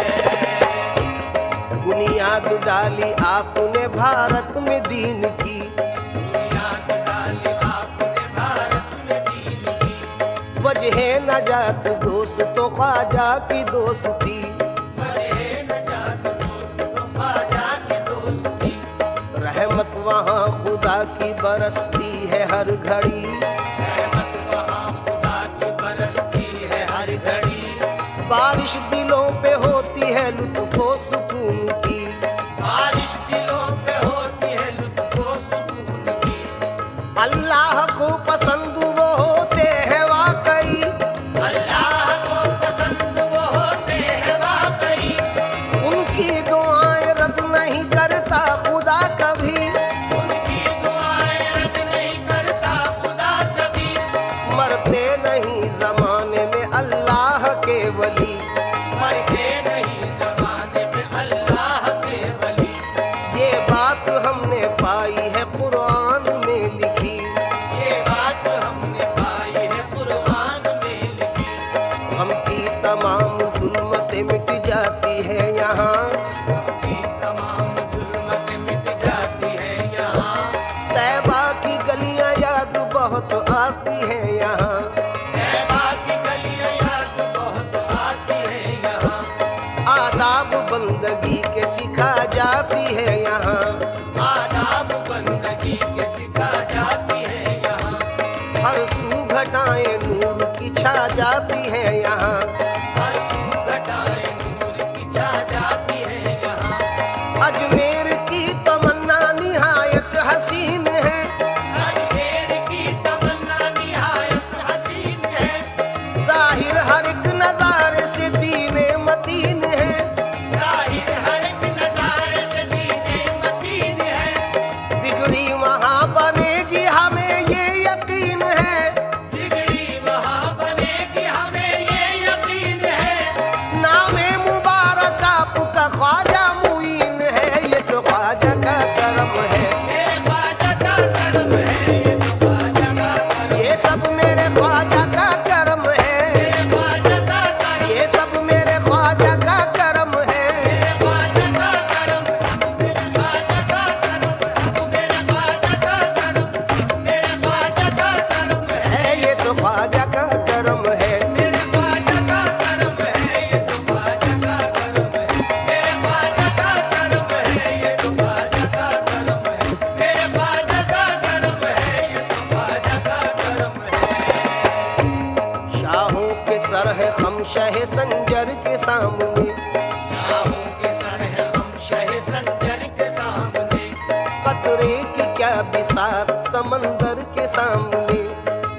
बुनियाद डाली आपने भारत में दीन की, बुनियाद डाली आपने भारत में दीन की, वजह नजात दोस्त तो ख्वाजा की दोस्ती, वजह नजात दोस्त तो ख्वाजा की दोस्ती, रहमत वहाँ खुदा की बरसती है हर घड़ी, रहमत वहाँ खुदा की बरसती है हर घड़ी, बारिश दिलों पे होती है लुत्फ़ो सुकून की, बारिश दिलों पे होती है लुत्फ़ो सुकून की, अल्लाह को पसंद वो होते हैं वाकई, अल्लाह को पसंद वो होते हैं वाकई, उनकी दुआ नहीं करता खुदा कभी, उनकी दुआएं रद्द नहीं करता खुदा कभी, मरते नहीं जमाने में अल्लाह के वली। मरते नहीं जमाने में अल्लाह के वली। ये बात हमने पाई है कुरान में लिखी, ये बात हमने पाई है कुरान में लिखी। हम की तमाम जुल्मतें मिट जाती है यहाँ, की तमाम जुल्मतें मिट जाती है यहाँ, तैबा की गलियां याद बहुत आती है यहाँ। तैबा की गलियां याद बहुत आती है यहाँ, आदाब बंदगी के सिखा जाती है यहाँ, आदाब बंदगी के सिखा जाती है यहाँ, हर सू घटाएं नूर की छा जाती है यहाँ। हर सू घटाएं नूर की छा जाती है यहाँ। अजमेर की तमन्ना निहायत हसीन है, अजमेर की तमन्ना निहायत हसीन है, जाहिर हर एक नजारे से दीने मतीन है। जाहिर हर एक नजारे से दीने मतीन है, बिगड़ी वहाँ बनेगी हमें ये यकीन है, बिगड़ी वहाँ बनेगी हमें ये यकीन है। नामे मुबारक आपका ख्वाजा मुईन है, ये तो ख्वाजा का करम है। मेरे ख्वाजा का करम है, ये तो ख्वाजा का करम, ये सब मेरे ख्वाजा का करम है, मेरे ख्वाजा का करम, ये सब मेरे ख्वाजा का करम है। मेरे ख्वाजा का करम, मेरे ख्वाजा का करम, मेरे ख्वाजा का करम, मेरे ख्वाजा का करम है। ये तो ख्वाजा का करम है। मेरे ख्वाजा का करम है, ये तो ख्वाजा का करम है। मेरे ख्वाजा का करम है, ये तो ख्वाजा का करम है। मेरे ख्वाजा का करम है, ये तो ख्वाजा का करम है। शाहों के सर है हम शह संजर के सामने, शाहों के सर है हम शह संजर के सामने, कतरे की क्या बिसात समंदर के सामने।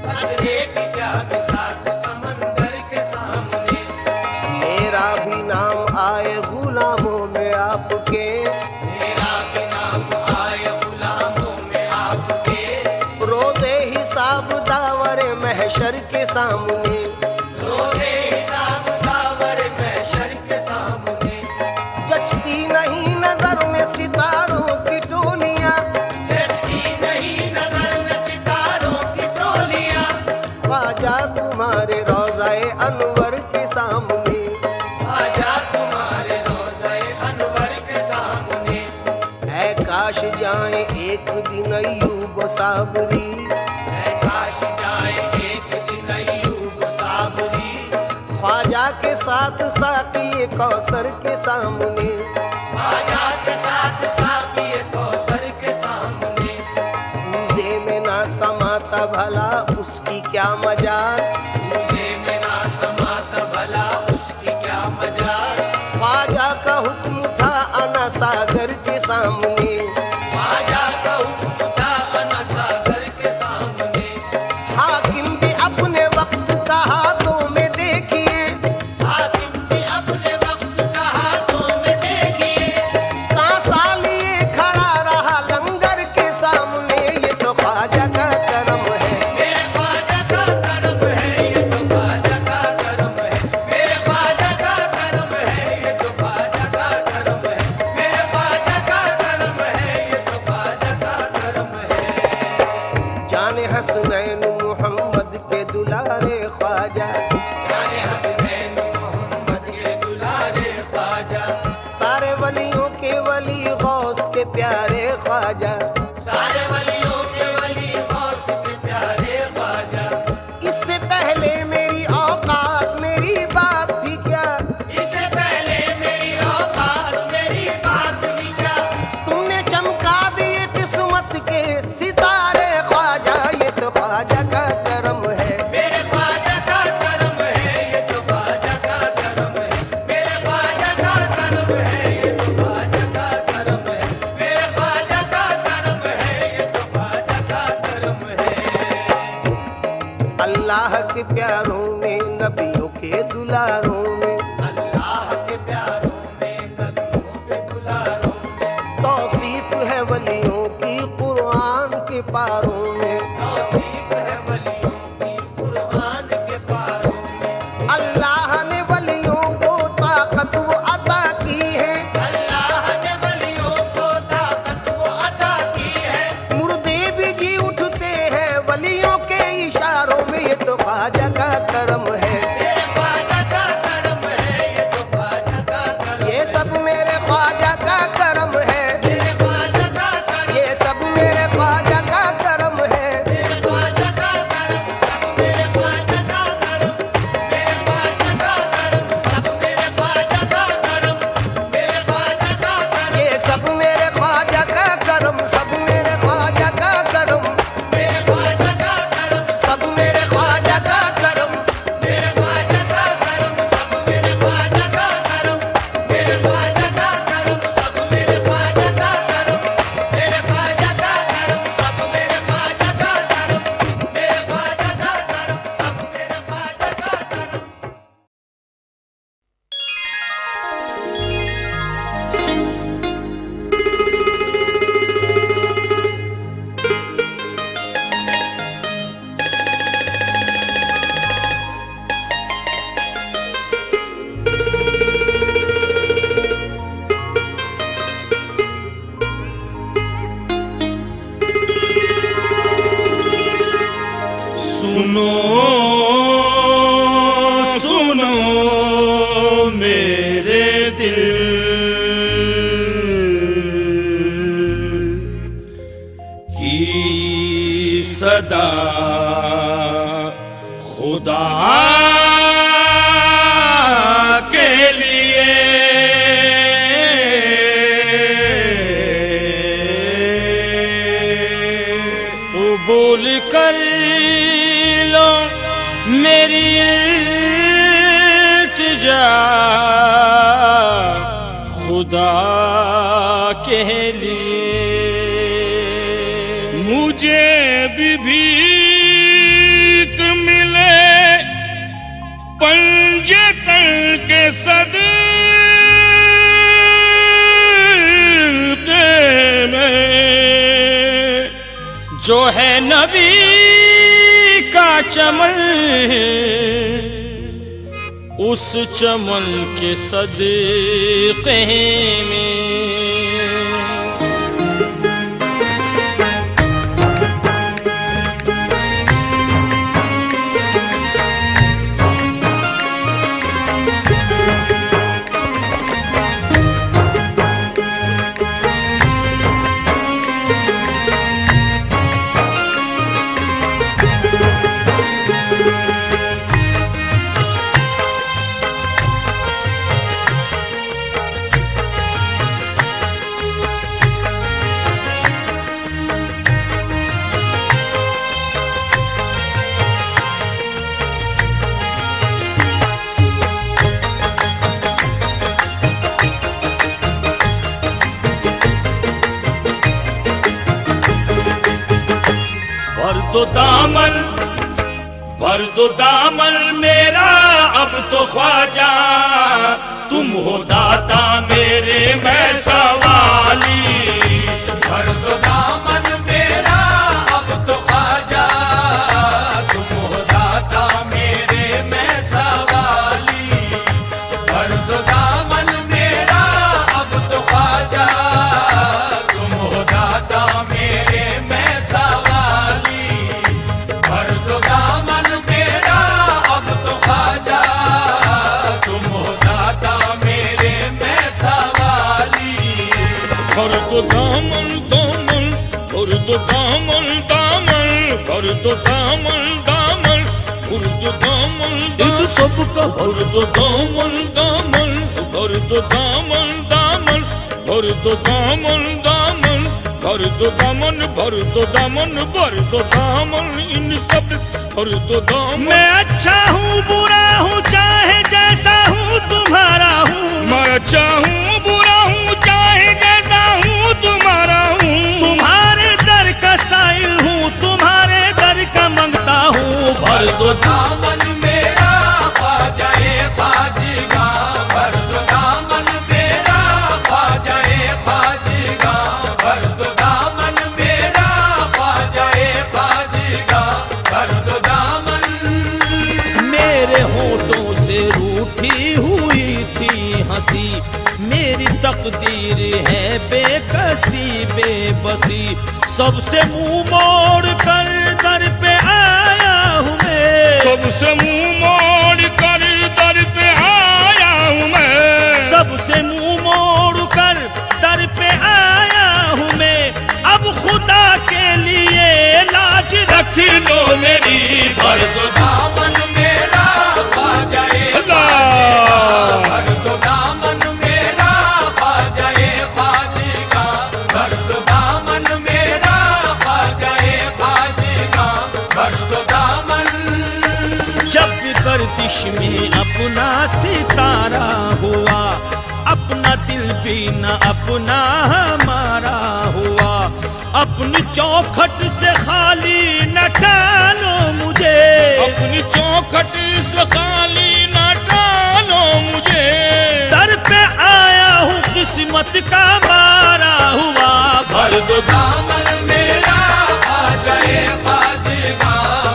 कतरे की क्या बिसात समंदर के सामने। मेरा भी नाम आए गुलामों में आपके, मेरा भी नाम आए गुलामों में आपके, रोज़े हिसाब दावरे महशर के सामने। रोज़े हिसाब दावर महशर के सामने। जचती नहीं नजर में सितारों की टोलियां, जचती नहीं नजर में सितारों की टोलियां, ख्वाजा तुम्हारे रोज़ाए अनवर के सामने। आजा तुम्हारे रोज़े अनवर के सामने। ऐ काश जाए एक दिन अय्यूब साबरी, ऐ काश जाए एक दिन अय्यूब साबरी, ख्वाजा के साथ साक़ी कौसर के सामने। आजा के साथ साक़ी कौसर के सामने। पूजे में ना समाता भला उसकी क्या मजाल, मुझे में ना समाता भला उसकी क्या मजाल। ख्वाजा का हुक्म था अना सागर के सामने। आजा का हुक्म था अना सागर के सामने। हाकिम भी अपने वक्त का हाथों में देखिए, हाकिम भी अपने वक्त का हाथों में देखिए, कांसा लिए खड़ा रहा लंगर के सामने। ये तो ख्वाजा का करम है, मेरे ख्वाजा का करम है, ये तो ख्वाजा का करम है। मेरे ख्वाजा का करम है, ये तो ख्वाजा का करम है। मेरे ख्वाजा का करम है, ये तो ख्वाजा का करम है। जाने हसनैन मोहम्मद के दुलारे ख्वाजा, जाने हसनैन मोहम्मद के दुलारे ख्वाजा, सारे वलियों के वली गौस के प्यारे ख्वाजा। सारे वलियों के वली गौस के प्यारे ख्वाजा। इससे पहले मेरी औकात मेरी बात थी क्या, इससे पहले मेरी औकात मेरी बात भी क्या, तुमने चमका दिए किस्मत के सितारे ख्वाजा। ये तो ख्वाजा का करम है, मेरे ख्वाजा का करम है, ये तो ख्वाजा का करम है। मेरे ख्वाजा का करम है, ये तो ख्वाजा का करम है। मेरे ख्वाजा का करम है, ये तो ख्वाजा का करम है। अल्लाह के प्यारों में नबियों के दुलारों में, अल्लाह के प्यारों में, नबियों के दुलारों में, सदा खुदा के लिए कबूल कर लो मेरी इल्तिजा खुदा के लिए। मुझे भी भीख मिले पंजे तन के सदके में, जो है नबी का चमन उस चमन के सदके में। भर दो दामन मेरा अब तो ख्वाजा, तुम हो दाता मेरे मैं सवाली। भर दो दामन मेरा अब तो ख्वाजा, तुम हो दाता मेरे मैं सवाली। भर दो दामन मेरा अब तो ख्वाजा, तुम हो दाता मेरे मैं सवाली। भर दो दामन मेरा अब तो ख्वाजा, तुम हो दाता मेरे मैं सवाली। भर दो दामन दामन, भर दो दामन दामन, भर दो दामन दामन, भर दो दामन दामन, सबका भर दो दामन दामन, भर दो दामन दामन, भर दो दामन दामन, भर दो दामन, भर दो दामन, भर दो दामन, इन सब भर दो दामन। मैं अच्छा हूँ बुरा हूँ चाहे जैसा हूँ तुम्हारा हूँ, मैं अच्छा हूँ बुरा हूँ चाहे जैसा हूँ तुम्हारा हूँ। तुम्हारे दर का साइल हूँ, तुम्हारे दर का मंगता हूँ। भर दो दामन मेरा ख्वाजाए ख्वाजिगा, भर दो दामन मेरा ख्वाजाए ख्वाजिगा। भर दो दामन मेरा ख्वाजाए ख्वाजिगा, भर दो दामन। मेरे होठों से रूठी हुई थी हंसी, मेरी तकदीर है बेकसी बेबसी। सबसे मुंह मोड़ कर दर पे आया हूँ मैं, सबसे मुंह मोड़ कर दर पे आया हूँ मैं, सबसे मुंह मोड़ कर दर पे आया हूँ मैं। अब खुदा के लिए लाज रख लो मेरी। भर दो दामन मेरा ख्वाजाए अल्लाह। भर दो दामन मेरा ख्वाजाए ख्वाजिगा, भर दो दामन मेरा ख्वाजाए ख्वाजिगा, भर दो दामन। जब गर्दिश में अपना सितारा हुआ, अपना दिल भी न अपना हमारा हुआ। अपनी चौखट से खाली न डालो मुझे, अपनी चौखट से खाली ना डालो मुझे। दर पे आया हूँ किस्मत का मारा हुआ। भर दो दामन मेरा ख्वाजाए ख्वाजिगा,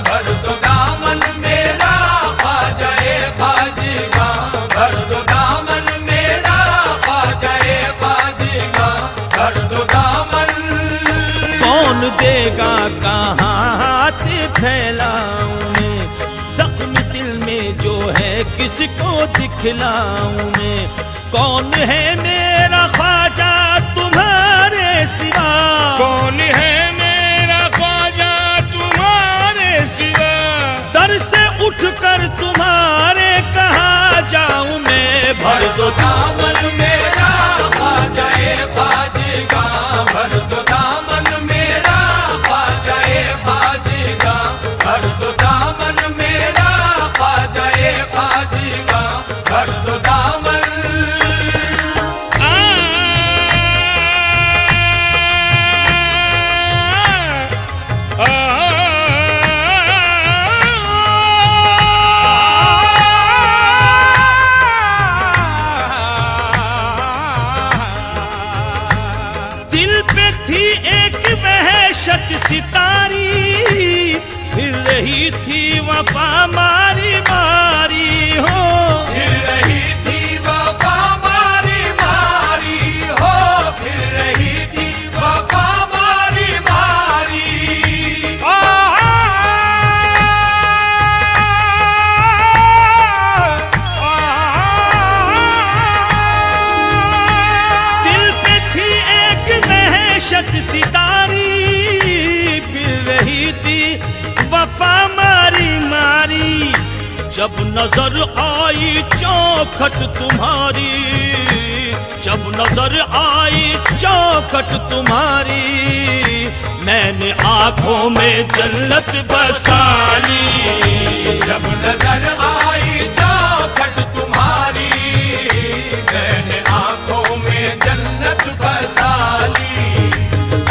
भर दो दामन मेरा ख्वाजाए ख्वाजिगा, भर दो दामन मेरा ख्वाजाए ख्वाजिगा, भर दो दामन। कौन देगा कहाँ हाथ फैलाऊं मैं, जख्म दिल में जो है किसको दिखलाऊं मैं। कौन है मेरा ख्वाजा तुम्हारे सिवा, कौन है मेरा ख्वाजा तुम्हारे दिल पे थी एक वहशत सितारी, फिर रही थी वफा मारी मारी हो। फिर रही थी वफा मारी मारी हो, फिर रही थी वफा मारी मारी। दिल पे थी एक वहशत सितारी, फिर रही थी वफा मारी मारी। जब नजर आई चौखट तुम्हारी, जब नजर आई चौखट तुम्हारी, मैंने आंखों में जन्नत बसा ली। जब नजर आई चौखट तुम्हारी, मैंने आंखों में जन्नत बसा ली।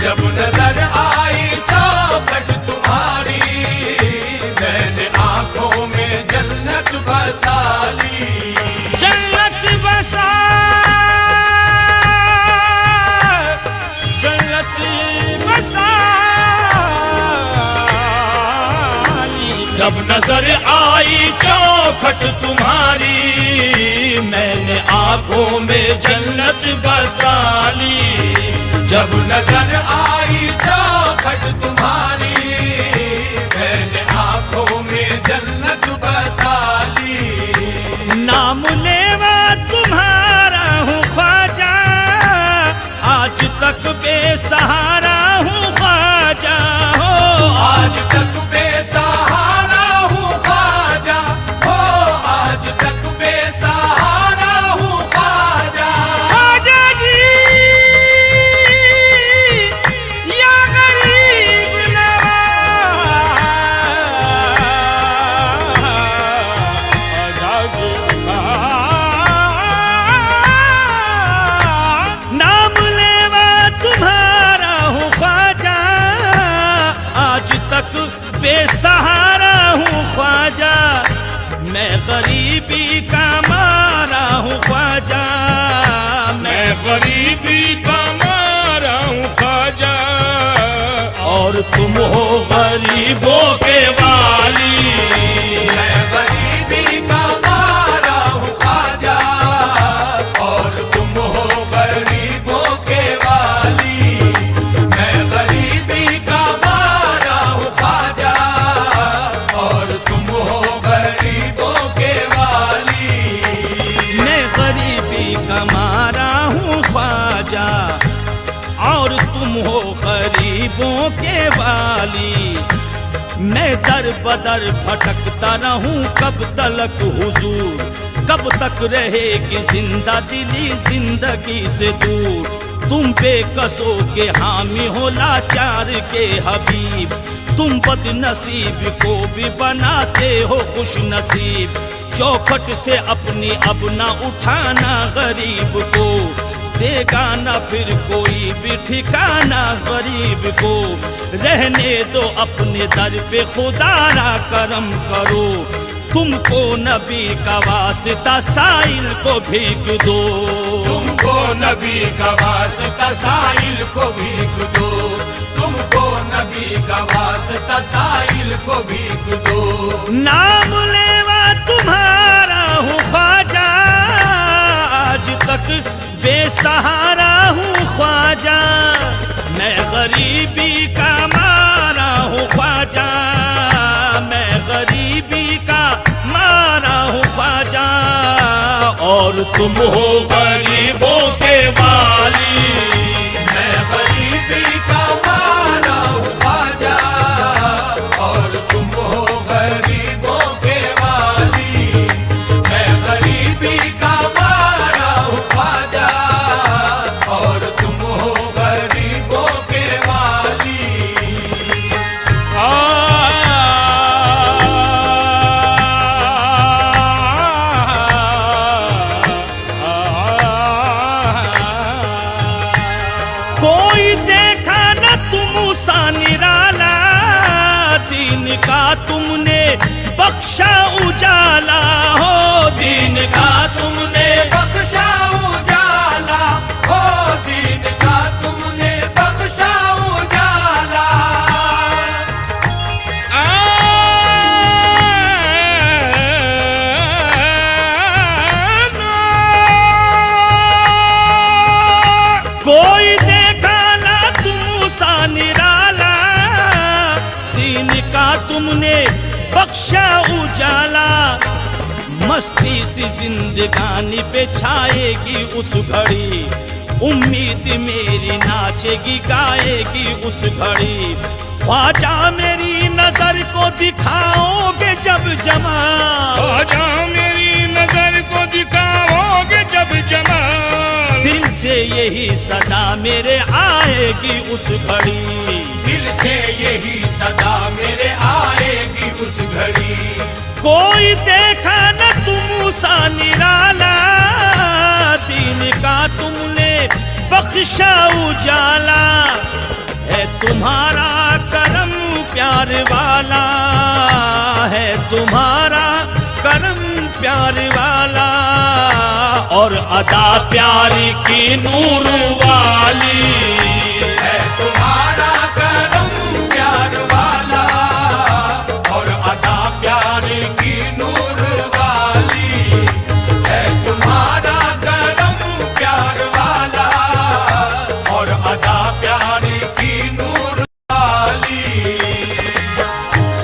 जब नजर आई चौखट तुम्हारी, मैंने आंखों में जन्नत बसा ली। जन्नत बसा, जन्नत बसा ली। जब नजर आई चौखट तुम्हारी, मैंने आंखों में जन्नत बसा ली। जब नजर आई चौखट तुम्हारी, मैंने आंखों में जन्नत बसा ली। नाम लेवा तुम्हारा हूँ ख्वाजा, आज तक बेसहारा हूँ ख्वाजा हो। आज तक बेसहारा हूँ ख्वाजा हो, आज तक बेसहारा हूँ ख्वाजा। ख्वाजा जी या गरीब नवाज, नाम लेवा तुम्हारा हूँ ख्वाजा, आज तक बेसहारा हूँ ख्वाजा। मैं गरीबी का मारा हूँ ख्वाजा, मैं गरीबी का मारा हूँ ख्वाजा। और तुम हो गरीबों के वाली, मैं गरीबी का मारा हूँ ख्वाजा, और तुम हो गरीबों के वाली। मैं गरीबी का मारा हूँ ख्वाजा, और तुम हो गरीबों के वाली। मैं गरीबी का मारा हूँ ख्वाजा, और तुम हो गरीबों के वाली। मैं दर बदर भटकता रहूं कब तलक हुजूर, कब तक रहेगी जिंदा दिली जिंदगी से दूर। तुम बेकसों के हामी हो लाचार के हबीब, तुम बदनसीब को भी बनाते हो खुश नसीब। चौखट से अपनी अब न उठाना गरीब को, देगा न फिर कोई भी ठिकाना गरीब को। रहने दो अपने दर पे खुदारा करम करो, तुमको नबी का वास्ता साइल को भीग दो। तुमको नबी का वास्ता साइल को भीग दो, तुमको नबी का वास्ता साइल को भीग दो। नाम लेवा तुम्हारा हूँ ख्वाजा, आज तक बेसहारा हूँ ख्वाजा। मैं गरीबी का मारा हूँ ख्वाजा, मैं गरीबी का मारा हूँ ख्वाजा। और तुम हो गरीबों के वाली, मैं गरीबी का मारा हूँ ख्वाजा, और तुम हो गरीबों के वाली। मैं गरीबी का मारा हूँ ख्वाजा, और तुम हो गरीबों के वाली। कोई देखा न तुम सा निराला, दीन का तुमने बख्शा उजाला हो। दीन का तुमने बख्शा उजाला हो, दीन का तुमने कोई देखा ना तुम सा निराला, दीन का तुमने बख्शा उजाला। मस्ती सी जिंदगानी पे छाएगी उस घड़ी, उम्मीद मेरी नाचेगी गाएगी उस घड़ी। ख्वाजा मेरी नजर को दिखाओगे जब जमाल, ख्वाजा मेरी नजर को दिखाओगे जब जमाल। दिल से यही सदा मेरे आएगी उस घड़ी, दिल से यही सदा मेरे आएगी उस घड़ी। कोई देखा न तुम सा निराला, दीन का तुमने बख्शा उजाला। है तुम्हारा करम प्यार वाला, है तुम्हारा करम प्यार वाला, और अदा प्यारी की नूर वाली। है तुम्हारा करम प्यार वाला, और अदा प्यार की नूर वाली। है तुम्हारा करम प्यार वाला, और अदा प्यार की नूर वाली।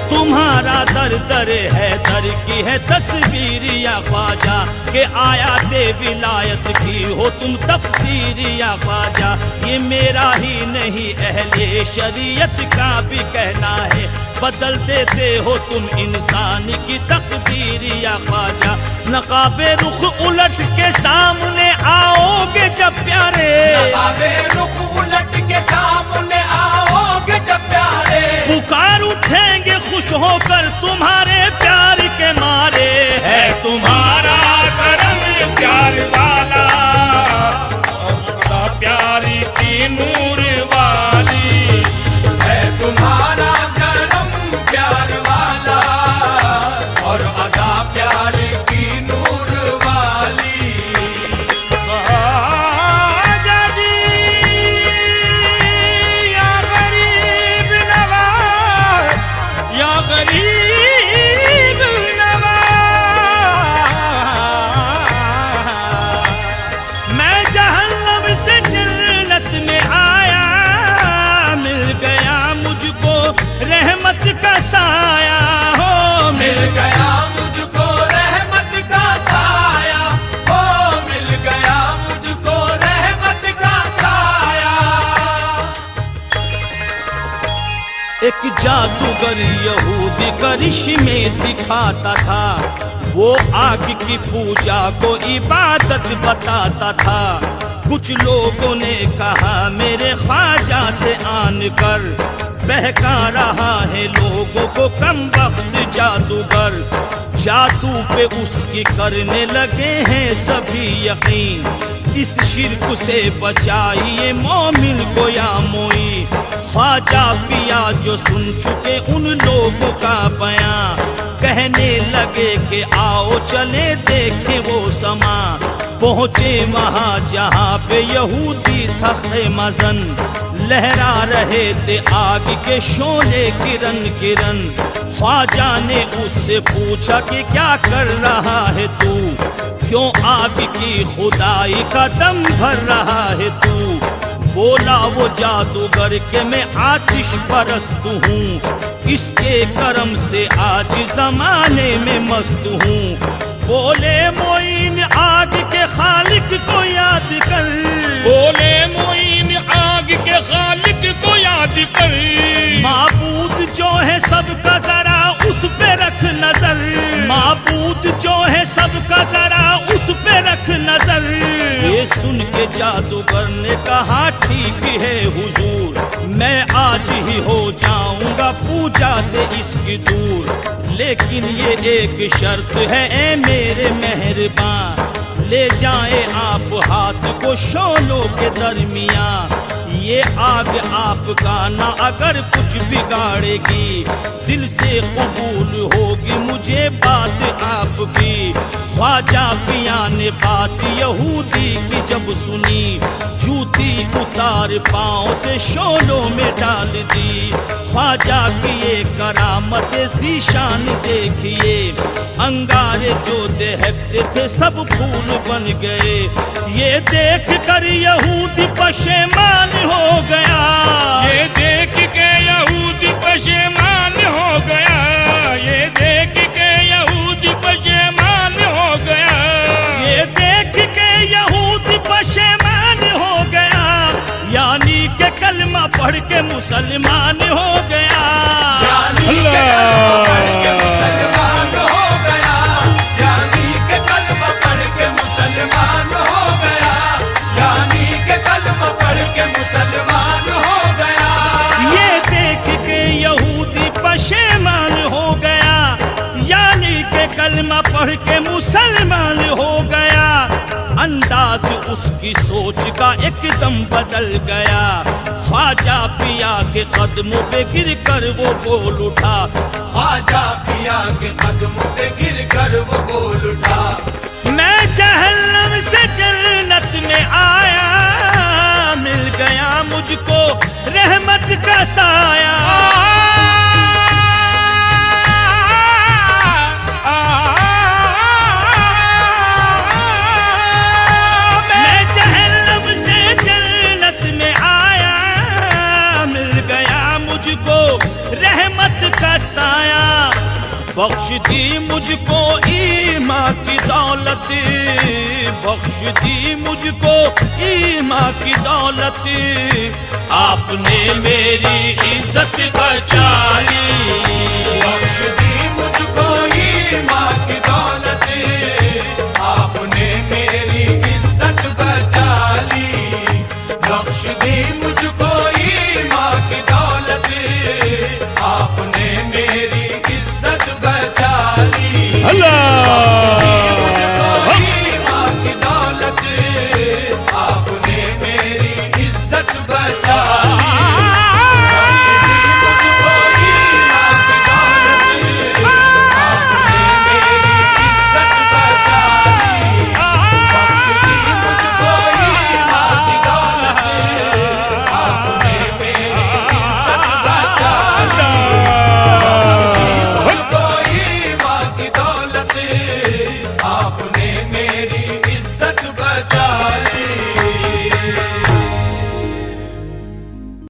तुम्हारा दर दर है दर की है तस्वीर या ख्वाजा, के आयाते विलायत की हो तुम तफसीर या ख्वाजा। ये मेरा ही नहीं अहले शरीयत का भी कहना है, बदल देते हो तुम इंसान की तकदीर या ख्वाजा। नकाबे रुख उलट के सामने आओगे जब प्यारे, नकाबे रुख उलट के सामने आओगे जब प्यारे। पुकार उठेंगे खुश होकर तुम्हारे प्यार के मारे। है तुम्हारा करम प्यार वाला, और प्यार की नूर वाली। है तुम्हारा करम प्यार वाला, और अदा प्यार की नूर वाली। ख्वाजा जी या गरीब नवाज, या गरीब नवाज। मैं जहन्नम से जन्नत में आया, मिल गया मुझको रहमत का साया। हो मिल गया मुझको रहमत का साया, ओ मिल गया मुझको रहमत का साया। एक जादूगर यहूदी करिश्मे दिखाता था, वो आग की पूजा को इबादत बताता था। कुछ लोगों ने कहा मेरे ख्वाजा से आन कर, बहका रहा है लोगों को कम वक्त जादूगर। जादू पे उसकी करने लगे हैं सभी यकीन, इस शिर्क से बचाइए मोमिन को या मोई। ख्वाजा पिया जो सुन चुके उन लोगों का बयां, कहने लगे कि आओ चले देखें वो समा। पहुँचे वहाँ जहाँ पे यहूदी था मजन, लहरा रहे थे आग के शोले किरण किरण। ख्वाजा ने उससे पूछा कि क्या कर रहा है तू, क्यों आग की खुदाई का दम भर रहा है तू। बोला वो जादूगर के मैं आतिश परस्त हूँ, इसके करम से आज जमाने में मस्त हूँ। बोले मोइन आग के खालिक को याद कर, बोले मोइन आग के खालिक को याद कर। माबूद जो है सबका जरा उस पे रख नजर, माबूद जो है सबका जरा उस पे रख नजर। ये सुन के जादूगर ने कहा ठीक है हुजूर, मैं आज ही हो जाऊंगा पूजा से इसकी दूर। लेकिन ये एक शर्त है ए मेरे मेहरबान, ले जाए आप हाथ को शोलों के दरमियां। ये आग आपका ना अगर कुछ बिगाड़ेगी, दिल से कबूल होगी मुझे बात आपकी। ख्वाजा पिया ने बात यहूदी की जब सुनी, जूती उतार पांव से शोलों में डाल दी। ख्वाजा की ये करामत सी शान देखिए, अंगारे जो दहकते थे सब फूल बन गए। ये देख कर यहूदी पशेमान हो गया, ये देख के यहूदी पशेमान हो गया, ये देख के यहूदी पशेमान हो गया, ये देख के यहूदी पशेमान हो गया, यानी के कलमा पढ़ के मुसलमान हो गया। यानी के कलमा पढ़ के मुसलमान हो गया, यानी के कलमा पढ़ के मुसलमान हो गया, यानी के कलमा पढ़ के मुसलमान हो गया। ये देख के यहूदी पशेमान हो गया, यानी के कलमा पढ़ के मुसलमान हो गया। अंदाज उसकी सोच का एकदम बदल गया। ख्वाजा पिया के कदमों पे गिर कर वो बोल उठा, ख्वाजा पिया के कदमों पे गिर कर वो बोल उठा, मैं जहन्नम से जन्नत में आया, मिल गया मुझको रहमत का साया। मैं जहन्नम से जन्नत में आया, मिल गया मुझको रहमत का साया। बख्श दी मुझको ईमान की दौलत, बख्श दी मुझको ईमान की दौलत, आपने मेरी इज्जत बचाई।